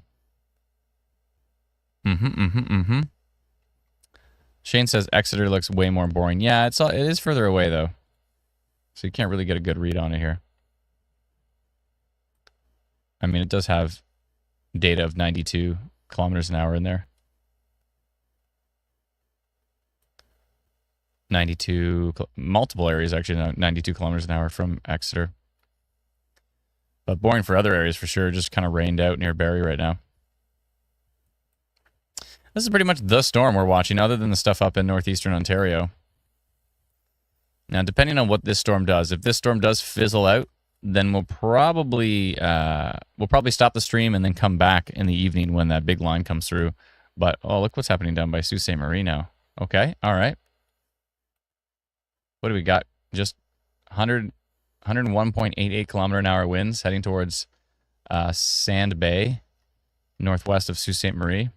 Shane says Exeter looks way more boring. Yeah, it is further away, though. So you can't really get a good read on it here. I mean, it does have data of 92 kilometers an hour in there. 92, multiple areas actually, 92 kilometers an hour from Exeter. But boring for other areas for sure. Just kind of rained out near Barrie right now. This is pretty much the storm we're watching, other than the stuff up in northeastern Ontario. Now, depending on what this storm does, if this storm does fizzle out, then we'll probably stop the stream and then come back in the evening when that big line comes through. But oh, look what's happening down by Sault Ste. Marie now. Okay, all right. What do we got? Just 101.88 kilometer an hour winds heading towards Sand Bay, northwest of Sault Ste. Marie.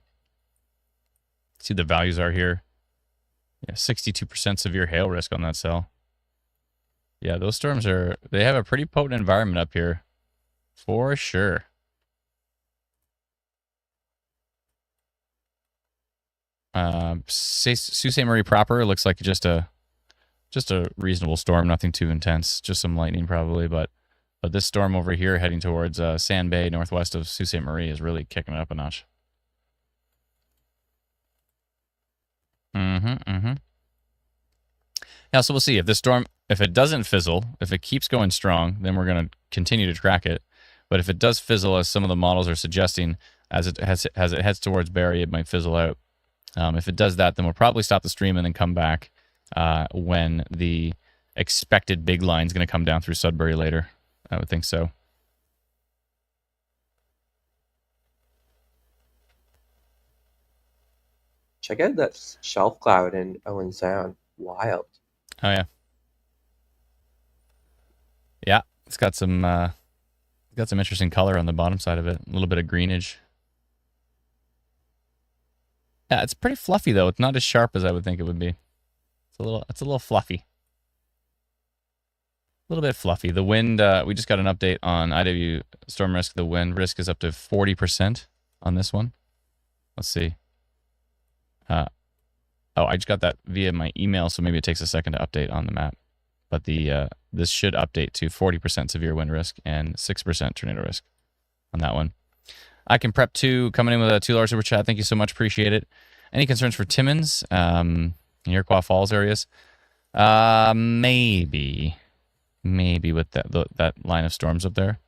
See the values are here. Yeah, 62% severe hail risk on that cell. Yeah, those storms they have a pretty potent environment up here. For sure. Sault Ste. Marie proper looks like just a reasonable storm, nothing too intense, just some lightning probably, but this storm over here heading towards Sand Bay, northwest of Sault Ste. Marie, is really kicking it up a notch. Yeah, so we'll see if this storm, if it doesn't fizzle, if it keeps going strong, then we're going to continue to track it. But if it does fizzle, as some of the models are suggesting, as it heads towards Barrie, it might fizzle out. If it does that, then we'll probably stop the stream and then come back when the expected big line is going to come down through Sudbury later. I would think so. Check out that shelf cloud in Owen Sound. Wild. Oh yeah. Yeah, it's got some interesting color on the bottom side of it. A little bit of greenage. Yeah, it's pretty fluffy though. It's not as sharp as I would think it would be. It's a little fluffy. A little bit fluffy. The wind, we just got an update on IW storm risk. The wind risk is up to 40% on this one. Let's see. I just got that via my email, so maybe it takes a second to update on the map. But this should update to 40% severe wind risk and 6% tornado risk on that one. I can prep 2 coming in with a $2 super chat. Thank you so much. Appreciate it. Any concerns for Timmins, Iroquois Falls areas? Maybe with that line of storms up there.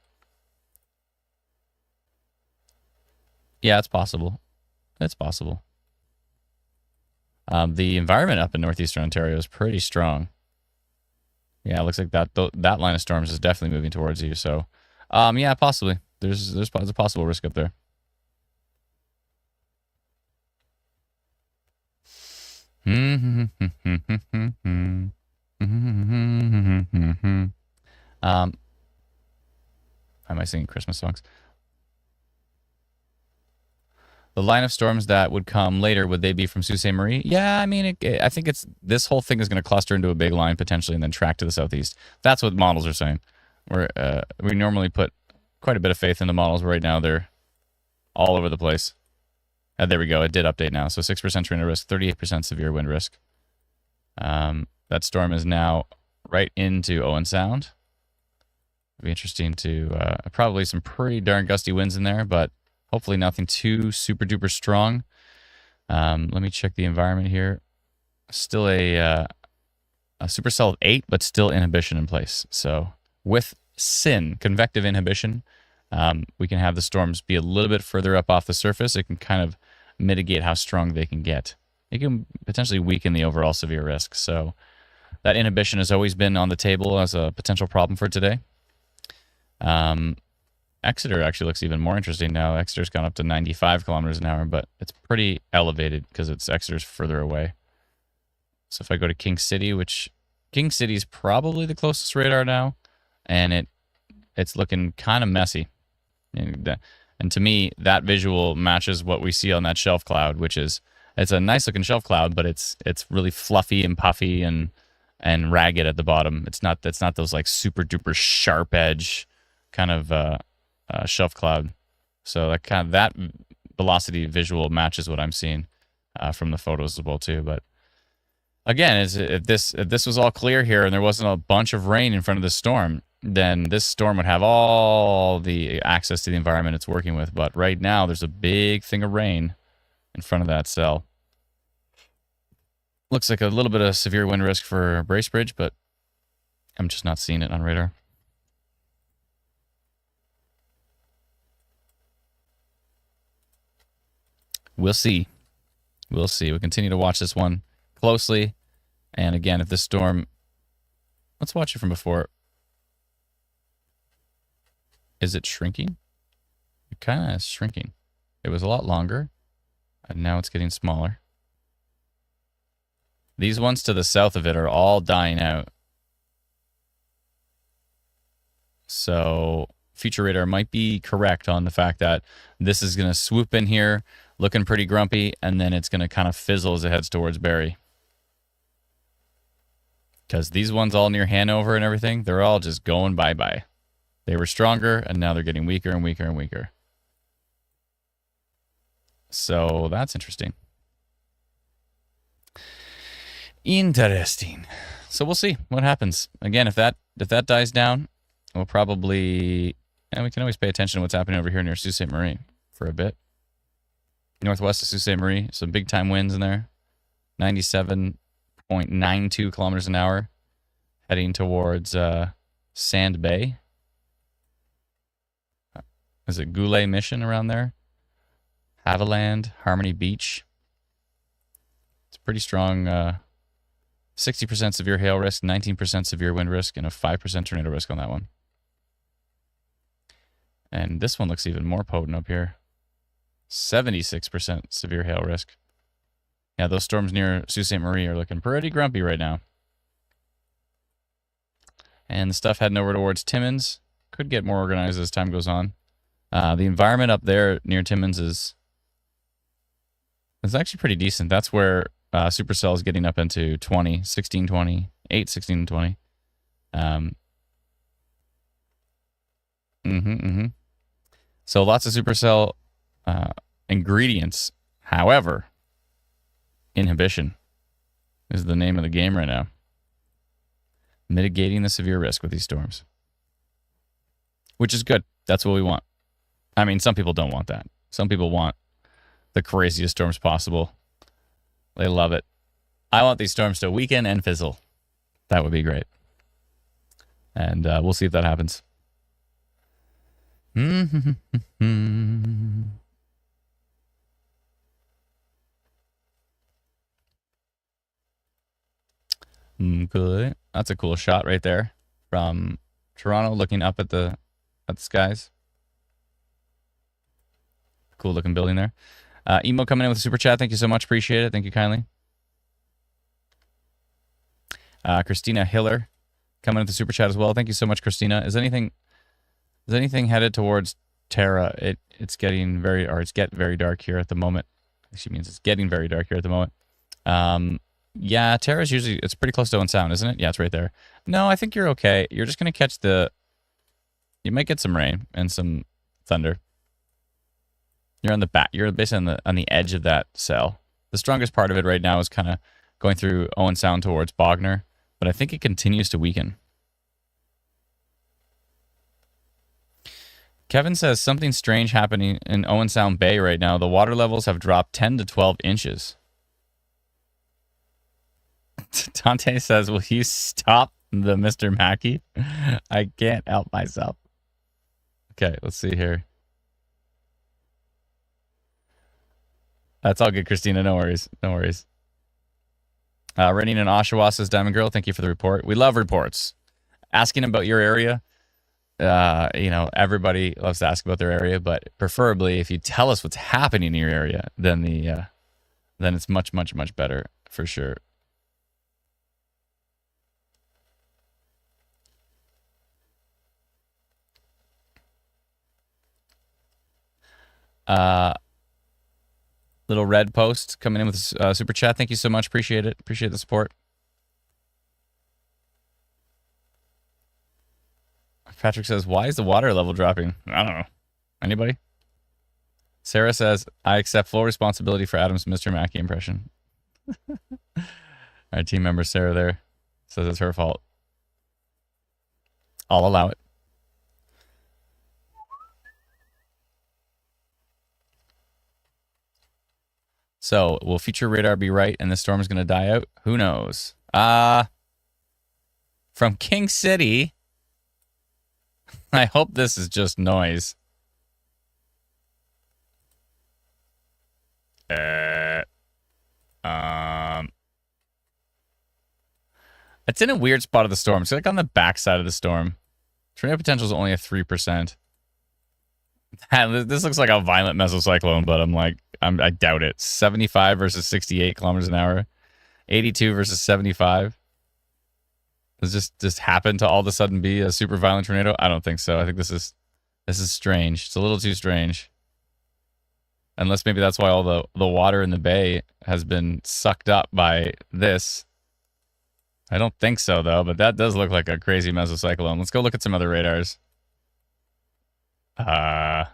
Yeah, it's possible. It's possible. The environment up in northeastern Ontario is pretty strong. Yeah, it looks like that line of storms is definitely moving towards you. So, yeah, possibly. There's a possible risk up there. Am I singing Christmas songs? The line of storms that would come later, would they be from Sault Ste. Marie? Yeah, I mean, I think this whole thing is going to cluster into a big line potentially and then track to the southeast. That's what models are saying. We normally put quite a bit of faith in the models. Right now, they're all over the place. There we go. It did update now. So 6% tornado risk, 38% severe wind risk. That storm is now right into Owen Sound. It'll be interesting to probably some pretty darn gusty winds in there, but hopefully nothing too super duper strong. Let me check the environment here. Still a supercell of 8, but still inhibition in place. So with SIN, convective inhibition, we can have the storms be a little bit further up off the surface. It can kind of mitigate how strong they can get. It can potentially weaken the overall severe risk. So that inhibition has always been on the table as a potential problem for today. Exeter actually looks even more interesting now. Exeter's gone up to 95 kilometers an hour, but it's pretty elevated because Exeter's further away. So if I go to King City, which King City's probably the closest radar now, and it's looking kind of messy. And to me, that visual matches what we see on that shelf cloud, which is it's a nice looking shelf cloud, but it's really fluffy and puffy and ragged at the bottom. It's not those like super duper sharp edge kind of shelf cloud. So that velocity visual matches what I'm seeing from the photos as well too. But again, if this was all clear here and there wasn't a bunch of rain in front of the storm, then this storm would have all the access to the environment it's working with. But right now, there's a big thing of rain in front of that cell. Looks like a little bit of severe wind risk for Bracebridge, but I'm just not seeing it on radar. We'll see. We'll see. We continue to watch this one closely. And again, if this storm... Let's watch it from before. Is it shrinking? It kind of is shrinking. It was a lot longer, and now it's getting smaller. These ones to the south of it are all dying out. So Future Radar might be correct on the fact that this is going to swoop in here, looking pretty grumpy, and then it's going to kind of fizzle as it heads towards Barrie. Because these ones all near Hanover and everything, they're all just going bye-bye. They were stronger, and now they're getting weaker and weaker and weaker. So that's interesting. Interesting. So we'll see what happens. Again, if that dies down, we'll probably... And we can always pay attention to what's happening over here near Sault Ste. Marie for a bit. Northwest of Sault Ste. Marie, some big-time winds in there. 97.92 kilometers an hour. Heading towards Sand Bay. Is it Goulet Mission around there? Haviland, Harmony Beach. It's pretty strong. 60% severe hail risk, 19% severe wind risk, and a 5% tornado risk on that one. And this one looks even more potent up here. 76% severe hail risk. Yeah, those storms near Sault Ste. Marie are looking pretty grumpy right now. And the stuff heading over towards Timmins could get more organized as time goes on. The environment up there near Timmins is actually pretty decent. That's where Supercell is getting up into 20, 16, 20, 8, 16, 20. So lots of Supercell ingredients. However, inhibition is the name of the game right now. Mitigating the severe risk with these storms. Which is good. That's what we want. I mean, some people don't want that. Some people want the craziest storms possible. They love it. I want these storms to weaken and fizzle. That would be great. And we'll see if that happens. Good. That's a cool shot right there from Toronto, looking up at the skies. Cool looking building there. Emo coming in with a super chat. Thank you so much. Appreciate it. Thank you kindly. Christina Hiller coming in with the super chat as well. Thank you so much, Christina. Is anything headed towards Terra? It's getting very dark here at the moment. She means it's getting very dark here at the moment. Yeah, Terra's usually, it's pretty close to Owen Sound, isn't it? Yeah, it's right there. No, I think you're okay. You're just going to catch you might get some rain and some thunder. You're on the back. You're basically on the edge of that cell. The strongest part of it right now is kind of going through Owen Sound towards Bognor, but I think it continues to weaken. Kevin says something strange happening in Owen Sound Bay right now. The water levels have dropped 10 to 12 inches. Dante says, will you stop the Mr. Mackey? I can't help myself. Okay, let's see here. That's all good, Christina. No worries. No worries. Rennie in Oshawa says, Diamond Girl, thank you for the report. We love reports. Asking about your area. everybody loves to ask about their area, but preferably if you tell us what's happening in your area, then then it's much, much, much better for sure. Little red post coming in with super chat. Thank you so much. Appreciate it. Appreciate the support. Patrick says, why is the water level dropping? I don't know. Anybody? Sarah says, I accept full responsibility for Adam's Mr. Mackey impression. Our team member Sarah there says it's her fault. I'll allow it. So, will future radar be right and the storm is going to die out? Who knows? From King City, I hope this is just noise. It's in a weird spot of the storm. It's like on the back side of the storm. Tornado potential is only at 3%. This looks like a violent mesocyclone, but I doubt it. 75 versus 68 kilometers an hour. 82 versus 75. Does this just happen to all of a sudden be a super violent tornado? I don't think so. I think this is strange. It's a little too strange. Unless maybe that's why all the water in the bay has been sucked up by this. I don't think so, though, but that does look like a crazy mesocyclone. Let's go look at some other radars. I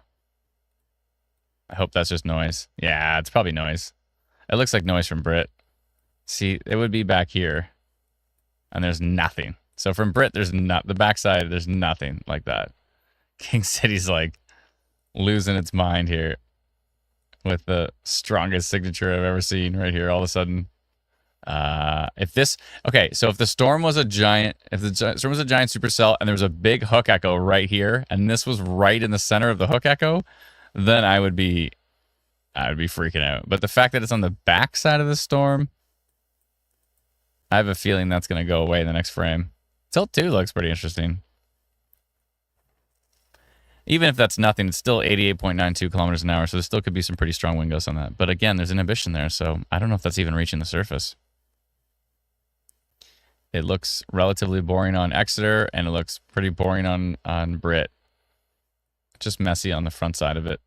hope that's just noise. Yeah, it's probably noise. It looks like noise from Brit. See, it would be back here. And there's nothing. So from Brit, there's not the backside, there's nothing like that. King City's like losing its mind here with the strongest signature I've ever seen right here all of a sudden. If the storm was a giant, supercell and there was a big hook echo right here, and this was right in the center of the hook echo, then I would be freaking out. But the fact that it's on the back side of the storm, I have a feeling that's going to go away in the next frame. Tilt 2 looks pretty interesting. Even if that's nothing, it's still 88.92 kilometers an hour, so there still could be some pretty strong wind gusts on that. But again, there's inhibition there, so I don't know if that's even reaching the surface. It looks relatively boring on Exeter, and it looks pretty boring on Brit. Just messy on the front side of it.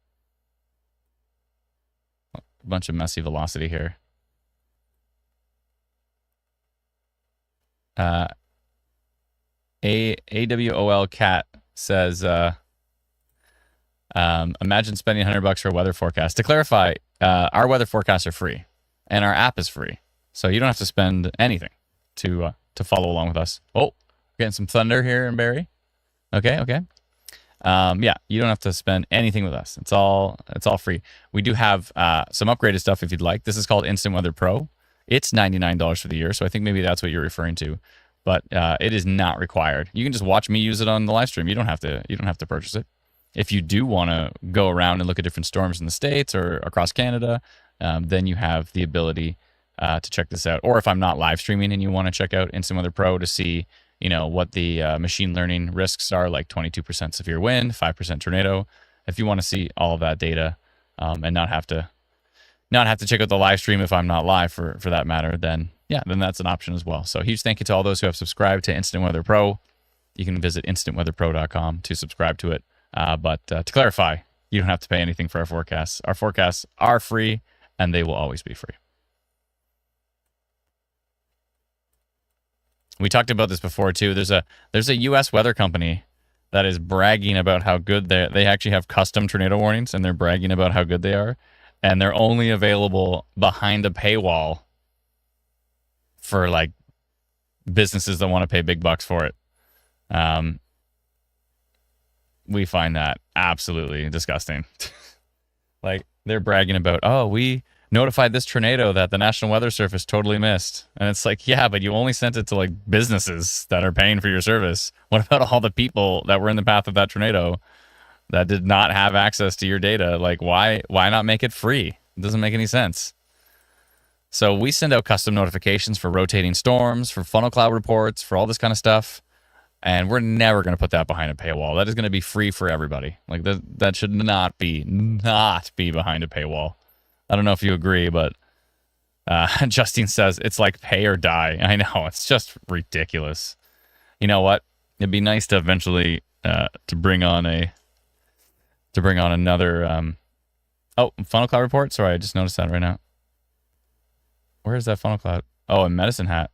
A bunch of messy velocity here. AWOL Cat says, imagine spending $100 for a weather forecast. To clarify, our weather forecasts are free, and our app is free, so you don't have to spend anything to follow along with us. Oh, getting some thunder here in Barrie. Okay. Yeah, you don't have to spend anything with us. It's all free. We do have some upgraded stuff if you'd like. This is called Instant Weather Pro. It's $99 for the year, so I think maybe that's what you're referring to. But it is not required. You can just watch me use it on the live stream. You don't have to purchase it. If you do want to go around and look at different storms in the States or across Canada, then you have the ability to check this out. Or if I'm not live streaming and you want to check out Instant Weather Pro to see, what the machine learning risks are, like 22% severe wind, 5% tornado. If you want to see all of that data and not have to check out the live stream if I'm not live for that matter, then that's an option as well. So huge thank you to all those who have subscribed to Instant Weather Pro. You can visit instantweatherpro.com to subscribe to it. But to clarify, you don't have to pay anything for our forecasts. Our forecasts are free, and they will always be free. We talked about this before too. There's a U.S. weather company that is bragging about how good they actually have custom tornado warnings, and they're bragging about how good they are, and they're only available behind a paywall for like businesses that want to pay big bucks for it. We find that absolutely disgusting. Like, they're bragging about, oh, we notified this tornado that the National Weather Service totally missed. And it's like, yeah, but you only sent it to like businesses that are paying for your service. What about all the people that were in the path of that tornado that did not have access to your data? Like, why not make it free? It doesn't make any sense. So we send out custom notifications for rotating storms, for funnel cloud reports, for all this kind of stuff. And we're never going to put that behind a paywall. That is going to be free for everybody. Like that should not be behind a paywall. I don't know if you agree, but Justine says it's like pay or die. I know, it's just ridiculous. You know what? It'd be nice to eventually to bring on another. Funnel Cloud report. Sorry, I just noticed that right now. Where is that Funnel Cloud? Oh, in Medicine Hat.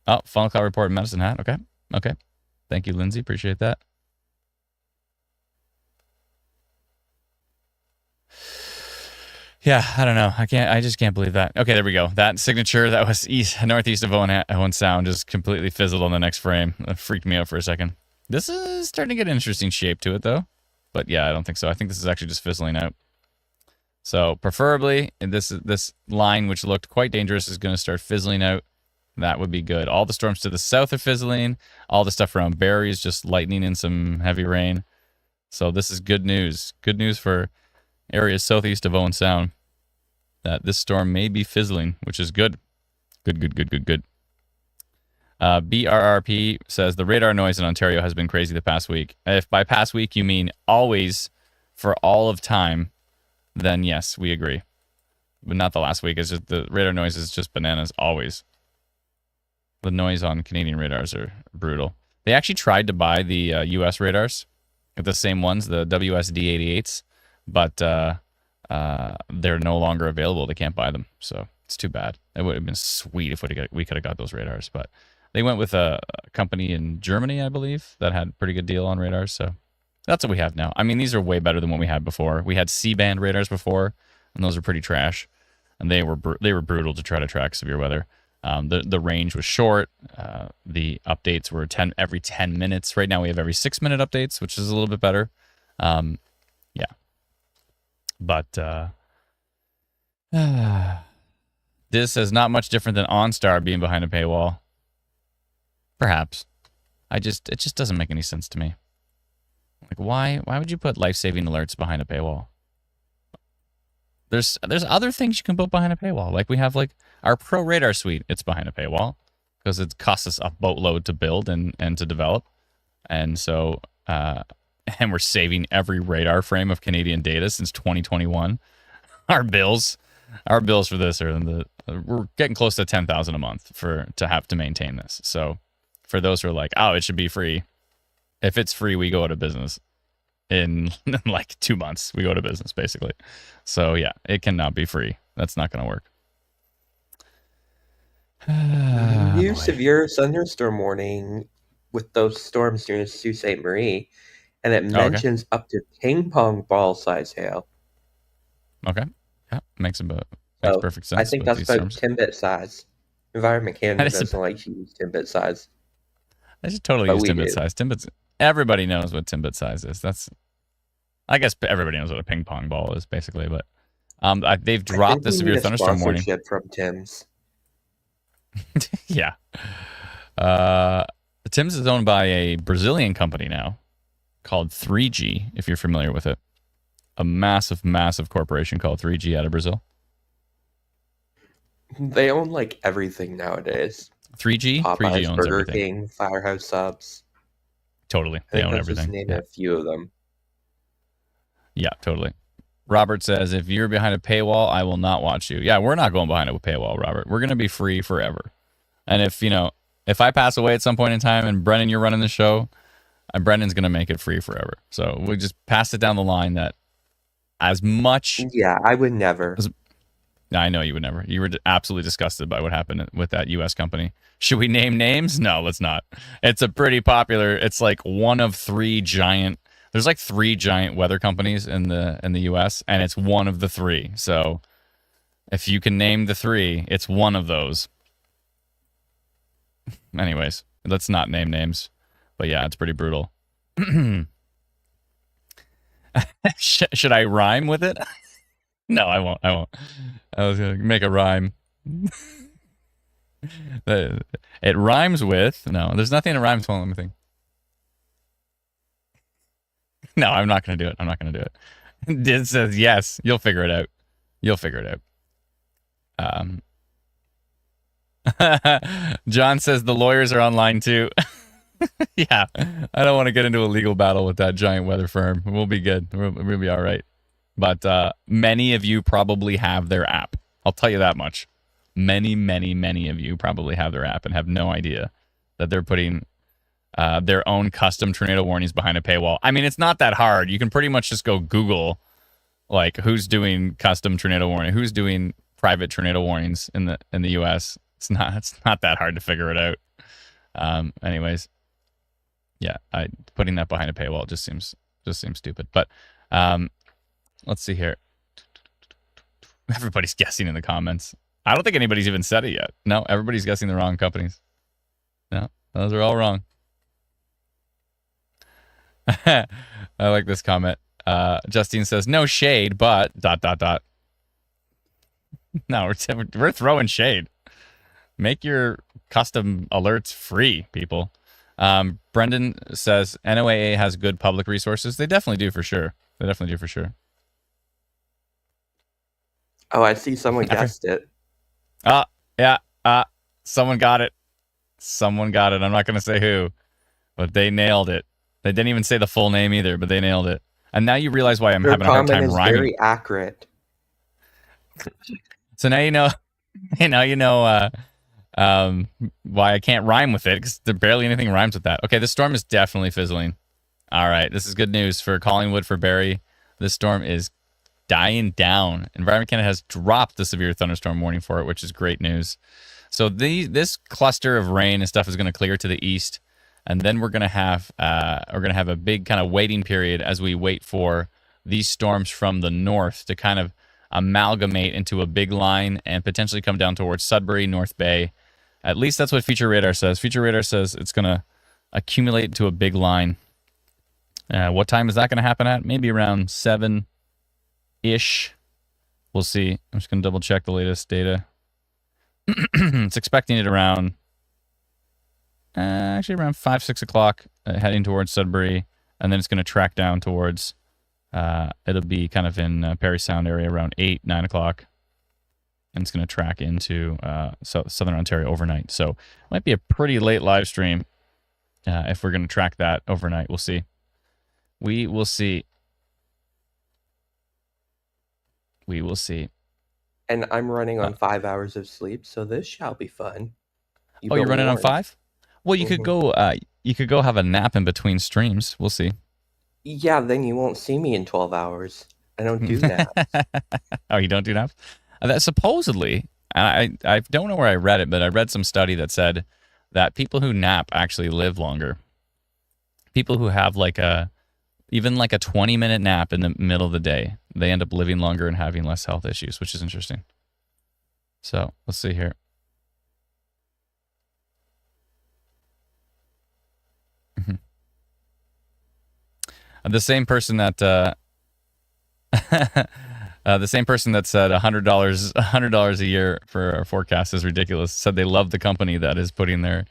Oh, Funnel Cloud report in Medicine Hat. Okay. Thank you, Lindsay. Appreciate that. Yeah, I don't know. I just can't believe that. Okay, there we go. That signature that was northeast of Owen Sound just completely fizzled on the next frame. That freaked me out for a second. This is starting to get an interesting shape to it, though. But yeah, I don't think so. I think this is actually just fizzling out. So preferably, this line, which looked quite dangerous, is going to start fizzling out. That would be good. All the storms to the south are fizzling. All the stuff around Barrie is just lightning and some heavy rain. So this is good news. Good news for areas southeast of Owen Sound. That this storm may be fizzling, which is good. Good. BRRP says the radar noise in Ontario has been crazy the past week. If by past week you mean always for all of time, then yes, we agree. But not the last week. It's just the radar noise is just bananas always. The noise on Canadian radars are brutal. They actually tried to buy the U.S. radars, the same ones, the WSD-88s, but they're no longer available. They can't buy them, so it's too bad. It would have been sweet if we could have got those radars, but they went with a company in Germany, I believe, that had a pretty good deal on radars, so that's what we have now. I mean, these are way better than what we had before. We had C-band radars before, and those are pretty trash, and they were brutal to try to track severe weather. The range was short. The updates were every 10 minutes. Right now we have every 6-minute updates, which is a little bit better. Yeah. But this is not much different than OnStar being behind a paywall. Perhaps. It just doesn't make any sense to me. Like, why would you put life-saving alerts behind a paywall? There's other things you can put behind a paywall. Like we have like our Pro Radar suite. It's behind a paywall because it costs us a boatload to build and to develop. And so, and we're saving every radar frame of Canadian data since 2021. Our bills for this we're getting close to $10,000 a month to have to maintain this. So for those who are like, oh, it should be free. If it's free, we go out of business. In like 2 months, we go to business, basically. So, yeah, it cannot be free. That's not going to work. New severe thunderstorm warning with those storms near Sault Ste. Marie, and it mentions up to ping pong ball size hail. Okay. Yeah, makes perfect sense. I think that's about 10-bit size. Environment Canada doesn't like to use 10-bit size. I should totally use 10-bit size. 10-bit. Everybody knows what 10-bit size is. I guess everybody knows what a ping pong ball is, basically. But they've dropped the severe thunderstorm warning from Tim's. Yeah, Tim's is owned by a Brazilian company now called 3G. If you're familiar with it, a massive corporation called 3G out of Brazil. They own like everything nowadays. 3G, Popeyes, 3G owns Burger everything. King, Firehouse Subs. Totally, they own everything. Just name a few of them. Yeah, totally. Robert says, if you're behind a paywall, I will not watch you. Yeah, we're not going behind a paywall, Robert. We're going to be free forever. And if I pass away at some point in time and Brennan, you're running the show, Brennan's going to make it free forever. So we just pass it down the line that as much... Yeah, I would never. I know you would never. You were absolutely disgusted by what happened with that U.S. company. Should we name names? No, let's not. It's a pretty popular... It's like one of 3 giant... There's like 3 giant weather companies in the U.S., and it's one of the 3. So if you can name the 3, it's one of those. Anyways, let's not name names. But yeah, it's pretty brutal. Should I rhyme with it? No, I won't. I was going to make a rhyme. It rhymes with... No, there's nothing that rhymes with. Let me think. No, I'm not going to do it. It says, yes, you'll figure it out. John says the lawyers are online too. Yeah, I don't want to get into a legal battle with that giant weather firm. We'll be good. We'll be all right. But many of you probably have their app. I'll tell you that much. Many, many, many of you probably have their app and have no idea that they're putting their own custom tornado warnings behind a paywall. I mean, it's not that hard. You can pretty much just go Google, like, who's doing custom tornado warning, who's doing private tornado warnings in the U.S. It's not that hard to figure it out. Anyways, yeah, putting that behind a paywall just seems stupid. But let's see here. Everybody's guessing in the comments. I don't think anybody's even said it yet. No, everybody's guessing the wrong companies. No, those are all wrong. I like this comment. Justine says, no shade, but ... No, we're throwing shade. Make your custom alerts free, people. Brendan says, NOAA has good public resources. They definitely do for sure. Oh, I see someone guessed it. Yeah. Someone got it. I'm not going to say who, but they nailed it. They didn't even say the full name either, but they nailed it. And now you realize why I'm having a hard time rhyming. Very accurate. So now you know. Now you know why I can't rhyme with it, because barely anything rhymes with that. Okay, this storm is definitely fizzling. All right, this is good news for Collingwood, for Barrie. This storm is dying down. Environment Canada has dropped the severe thunderstorm warning for it, which is great news. So this cluster of rain and stuff is going to clear to the east, and then we're going to have a big kind of waiting period as we wait for these storms from the north to kind of amalgamate into a big line and potentially come down towards Sudbury, North Bay. At least that's what Future Radar says. Future Radar says it's going to accumulate into a big line. What time is that going to happen at? Maybe around 7-ish. We'll see. I'm just going to double check the latest data. It's expecting it around, around 5, 6 o'clock, heading towards Sudbury, and then it's going to track down towards, it'll be kind of in Parry Sound area around 8, 9 o'clock, and it's going to track into Southern Ontario overnight. So it might be a pretty late live stream if we're going to track that overnight. We'll see. We will see. And I'm running on 5 hours of sleep, so this shall be fun. You're running on 5? Well, you could go. You could go have a nap in between streams. We'll see. Yeah, then you won't see me in 12 hours. I don't do that. Oh, you don't do naps? That supposedly, I don't know where I read it, but I read some study that said that people who nap actually live longer. People who have even like a 20-minute nap in the middle of the day, they end up living longer and having less health issues, which is interesting. So let's see here. The same person that said $100 a year for our forecast is ridiculous. Said they love the company that is putting their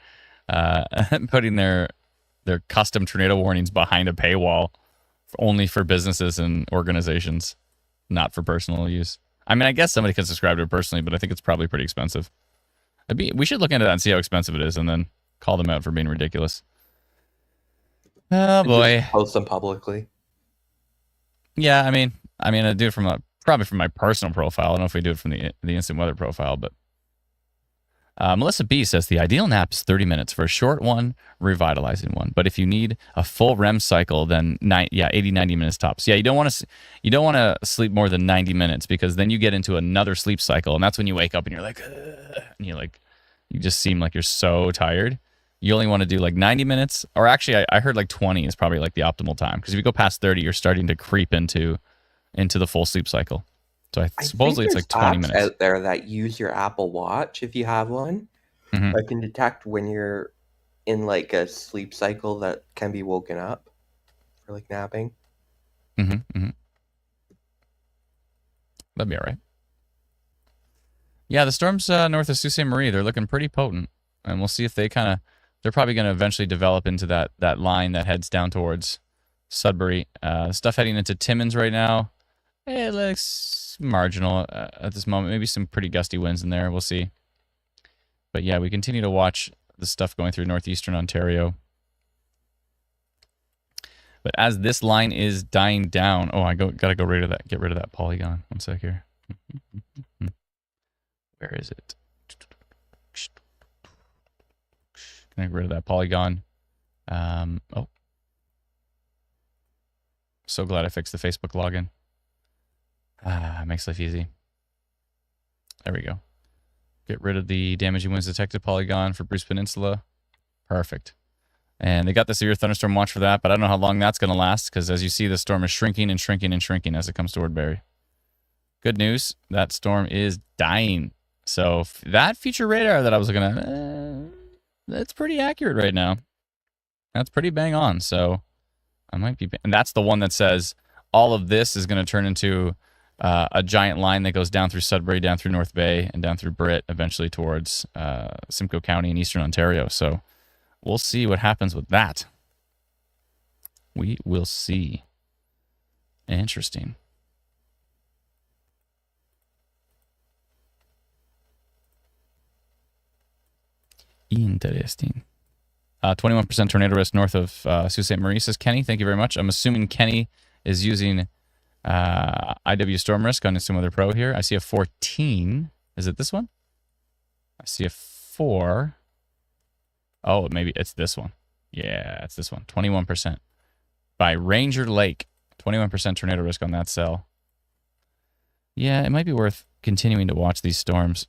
custom tornado warnings behind a paywall only for businesses and organizations, not for personal use. I mean, I guess somebody can subscribe to it personally, but I think it's probably pretty expensive. We should look into that and see how expensive it is, and then call them out for being ridiculous. Oh boy! Just post them publicly. Yeah, I mean, I do it probably from my personal profile. I don't know if we do it from the instant weather profile, but Melissa B says the ideal nap is 30 minutes for a short one, revitalizing one. But if you need a full REM cycle, then 80, 90 minutes tops. Yeah, you don't want to sleep more than 90 minutes, because then you get into another sleep cycle, and that's when you wake up and you're like, and you just seem like you're so tired. You only want to do like 90 minutes, or actually, I heard like 20 is probably like the optimal time, because if you go past 30, you're starting to creep into the full sleep cycle. So supposedly it's like 20 minutes. Out there that use your Apple Watch, if you have one, that can detect when you're in like a sleep cycle that can be woken up for like napping. That'd be all right. Yeah, the storms north of Sault Ste. Marie, they're looking pretty potent, and we'll see if they're probably going to eventually develop into that line that heads down towards Sudbury. Stuff heading into Timmins right now, it looks marginal at this moment. Maybe some pretty gusty winds in there. We'll see. But yeah, we continue to watch the stuff going through northeastern Ontario. But as this line is dying down, oh, gotta get rid of that polygon. One sec here. Where is it? Can I get rid of that polygon? Oh. So glad I fixed the Facebook login. Makes life easy. There we go. Get rid of the damaging winds detected polygon for Bruce Peninsula. Perfect. And they got the severe thunderstorm watch for that, but I don't know how long that's going to last because as you see, the storm is shrinking and shrinking and shrinking as it comes toward Barrie. Good news, that storm is dying. So that future radar that I was looking at, that's pretty accurate right now. That's pretty bang on. So I might be, and that's the one that says all of this is going to turn into a giant line that goes down through Sudbury, down through North Bay, and down through Britt, eventually towards Simcoe County in eastern Ontario. So we'll see what happens with that. We will see. Interesting. Interesting. 21% tornado risk north of Sault Ste. Marie, says Kenny. Thank you very much. I'm assuming Kenny is using IW Storm Risk on some other pro here. I see a 14. Is it this one? I see a 4. Oh, maybe it's this one. Yeah, it's this one. 21%. By Ranger Lake. 21% tornado risk on that cell. Yeah, it might be worth continuing to watch these storms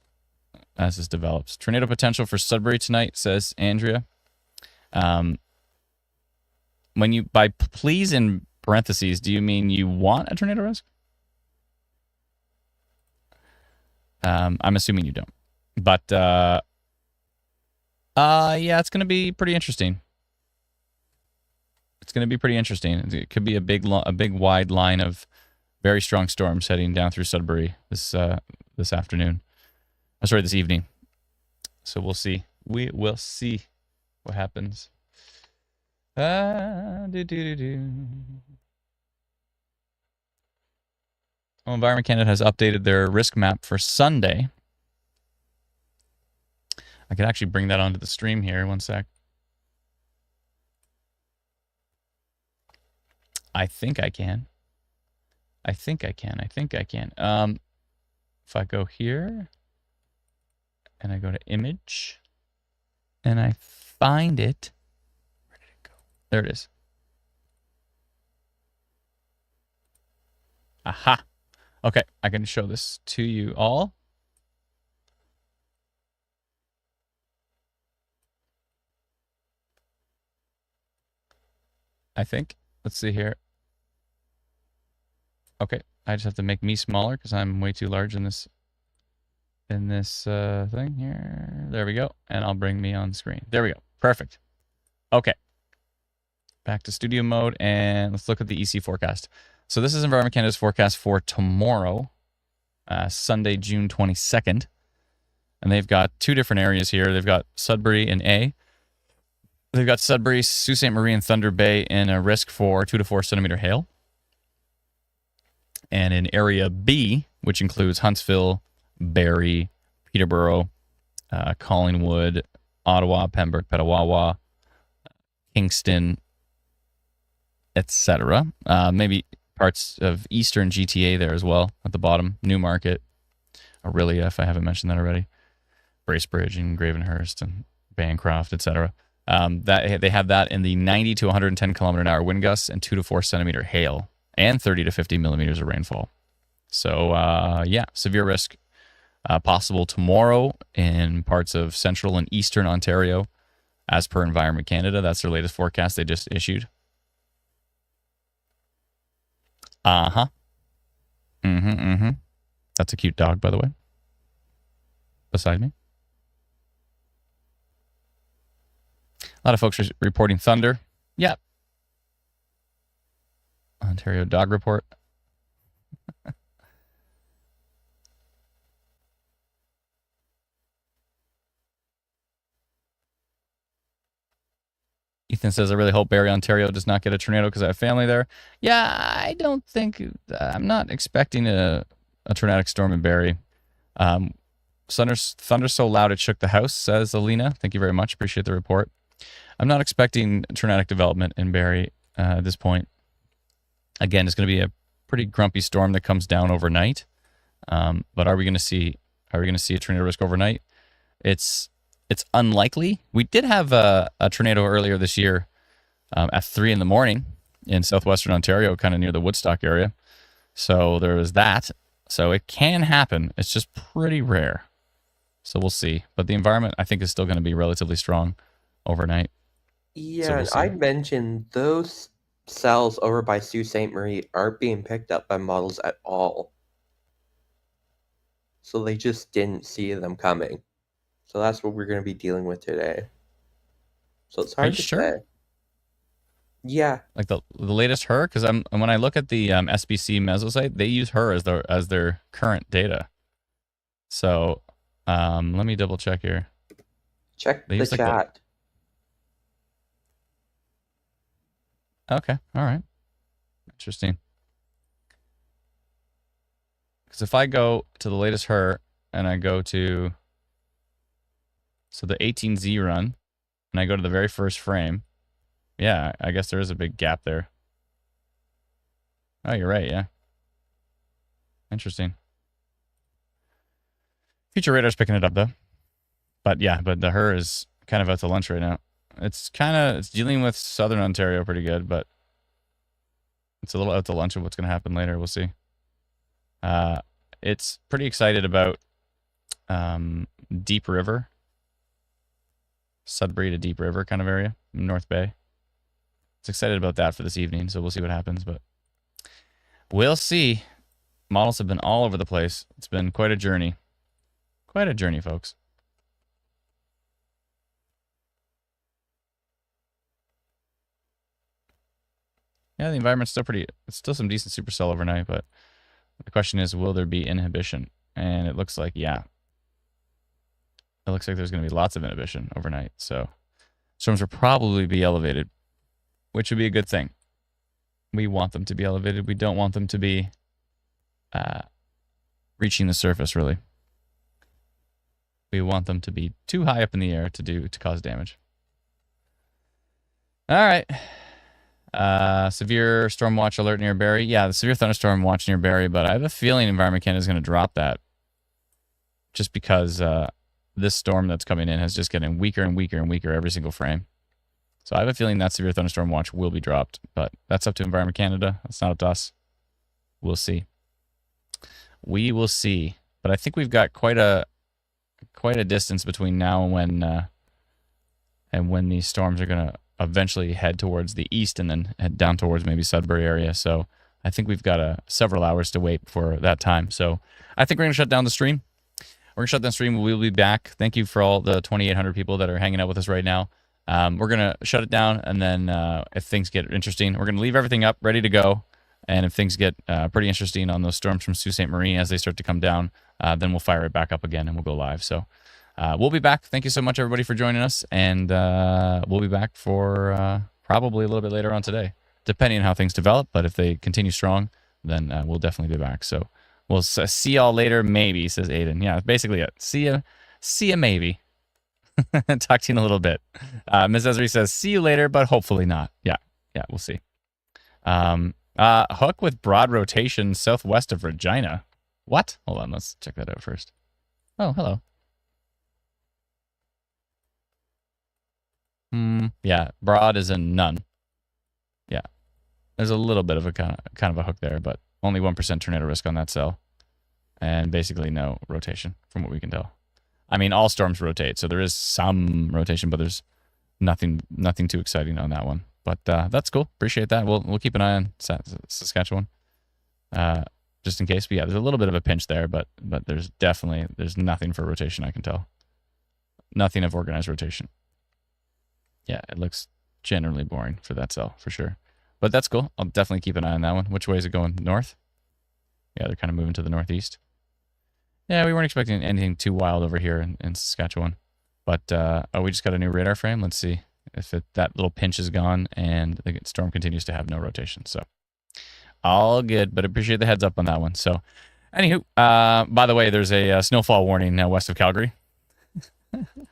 as this develops. Tornado potential for Sudbury tonight, says Andrea. When you, by please in parentheses, do you mean you want a tornado risk? I'm assuming you don't. But, yeah, it's going to be pretty interesting. It's going to be pretty interesting. It could be a big wide line of very strong storms heading down through Sudbury this afternoon. Oh, sorry, this evening. So we'll see. We will see what happens. Oh, Environment Canada has updated their risk map for Sunday. I could actually bring that onto the stream here. One sec. I think I can. If I go here and I go to image and I find it. Where did it go? There it is. Aha. Okay, I can show this to you all. I think. Let's see here. Okay, I just have to make me smaller because I'm way too large in this thing here. There we go. And I'll bring me on screen. There we go. Perfect. Okay. Back to studio mode and let's look at the EC forecast. So this is Environment Canada's forecast for tomorrow, Sunday, June 22nd. And they've got two different areas here. They've got Sudbury in A. They've got Sudbury, Sault Ste. Marie, and Thunder Bay in a risk for 2 to 4 centimeter hail. And in Area B, which includes Huntsville, Barrie, Peterborough, Collingwood, Ottawa, Pembroke, Petawawa, Kingston, etc. Maybe parts of Eastern GTA there as well at the bottom. Newmarket, Orillia, if I haven't mentioned that already. Bracebridge and Gravenhurst and Bancroft, etc. They have that in the 90 to 110 kilometer an hour wind gusts and 2 to 4 centimeter hail and 30 to 50 millimeters of rainfall. So, yeah, severe risk possible tomorrow in parts of central and eastern Ontario as per Environment Canada. That's their latest forecast they just issued. That's a cute dog, by the way, beside me. A lot of folks are reporting thunder. Yeah. Ontario Dog Report. Ethan says, I really hope Barrie, Ontario does not get a tornado because I have family there. Yeah, I don't think, I'm not expecting a tornadic storm in Barrie. Thunder so loud it shook the house, says Alina. Thank you very much. Appreciate the report. I'm not expecting tornadic development in Barrie. at this point. Again, it's going to be a pretty grumpy storm that comes down overnight. But are we going to see a tornado risk overnight? It's unlikely. We did have a tornado earlier this year at 3 a.m. in southwestern Ontario, kind of near the Woodstock area. So there was that. So it can happen. It's just pretty rare. So we'll see. But the environment, I think, is still going to be relatively strong overnight. Yeah, So we'll and see. I mentioned those cells over by Sault Ste. Marie aren't being picked up by models at all. So they just didn't see them coming. So that's what we're going to be dealing with today. So it's Are hard you to sure? say. Yeah. Like the latest HER, because when I look at the SBC mesosite, they use HER as their current data. So let me double check here. Check They the use, like, chat. Okay, all right, interesting. Because if I go to the latest HER and I go to the 18Z run, and I go to the very first frame, yeah, I guess there is a big gap there. Oh, you're right, yeah. Interesting. Future Radar's picking it up, though. But yeah, the HER is kind of out to lunch right now. It's dealing with southern Ontario pretty good, but it's a little out to lunch of what's going to happen later. We'll see. It's pretty excited about Deep River, Sudbury to Deep River kind of area, North Bay. It's excited about that for this evening, so we'll see what happens, but we'll see. Models have been all over the place. It's been quite a journey. Quite a journey, folks. Yeah, the environment's it's still some decent supercell overnight, but the question is, will there be inhibition? And it looks like, yeah. It looks like there's going to be lots of inhibition overnight. So storms will probably be elevated, which would be a good thing. We want them to be elevated. We don't want them to be reaching the surface, really. We want them to be too high up in the air to cause damage. All right. Severe storm watch alert near Barrie. Yeah, the severe thunderstorm watch near Barrie, but I have a feeling Environment Canada is going to drop that just because this storm that's coming in is just getting weaker and weaker and weaker every single frame. So I have a feeling that severe thunderstorm watch will be dropped, but that's up to Environment Canada. That's not up to us. We'll see. We will see. But I think we've got quite a distance between now and when these storms are going to eventually head towards the east and then head down towards maybe Sudbury area. So I think we've got several hours to wait for that time. So I think we're going to shut down the stream. We're going to shut down the stream. We'll be back. Thank you for all the 2,800 people that are hanging out with us right now. We're going to shut it down, and then if things get interesting, we're going to leave everything up, ready to go. And if things get pretty interesting on those storms from Sault Ste. Marie as they start to come down, then we'll fire it back up again and we'll go live. So we'll be back. Thank you so much, everybody, for joining us. And we'll be back for probably a little bit later on today, depending on how things develop. But if they continue strong, then we'll definitely be back. So we'll see y'all later, maybe, says Aiden. Yeah, basically it. See ya maybe. Talk to you in a little bit. Ms. Esri says, see you later, but hopefully not. Yeah, we'll see. Hook with broad rotation southwest of Regina. What? Hold on, let's check that out first. Oh, hello. Yeah, broad is in none. Yeah, there's a little bit of a kind of a hook there, but only 1% tornado risk on that cell, and basically no rotation from what we can tell. I mean, all storms rotate, so there is some rotation, but there's nothing too exciting on that one. But that's cool. Appreciate that. We'll keep an eye on Saskatchewan, just in case. But yeah, there's a little bit of a pinch there, but there's nothing for rotation I can tell. Nothing of organized rotation. Yeah, it looks generally boring for that cell for sure. But that's cool. I'll definitely keep an eye on that one. Which way is it going? North? Yeah, they're kind of moving to the northeast. Yeah, we weren't expecting anything too wild over here in Saskatchewan. But, we just got a new radar frame. Let's see if that little pinch is gone and the storm continues to have no rotation. So, all good, but appreciate the heads up on that one. So, anywho, by the way, there's a snowfall warning now west of Calgary.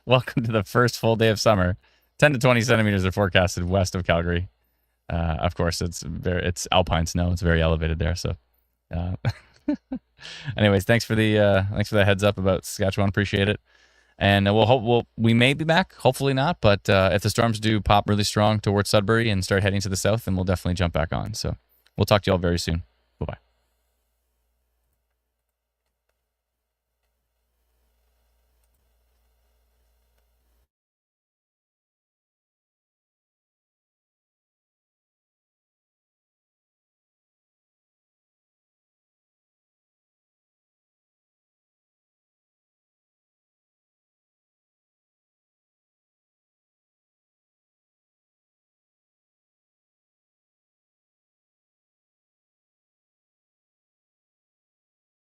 Welcome to the first full day of summer. 10 to 20 centimeters are forecasted west of Calgary. Of course, it's alpine snow. It's very elevated there. So, uh, anyways, thanks for the heads up about Saskatchewan. Appreciate it. And we may be back. Hopefully not. But if the storms do pop really strong towards Sudbury and start heading to the south, then we'll definitely jump back on. So we'll talk to you all very soon.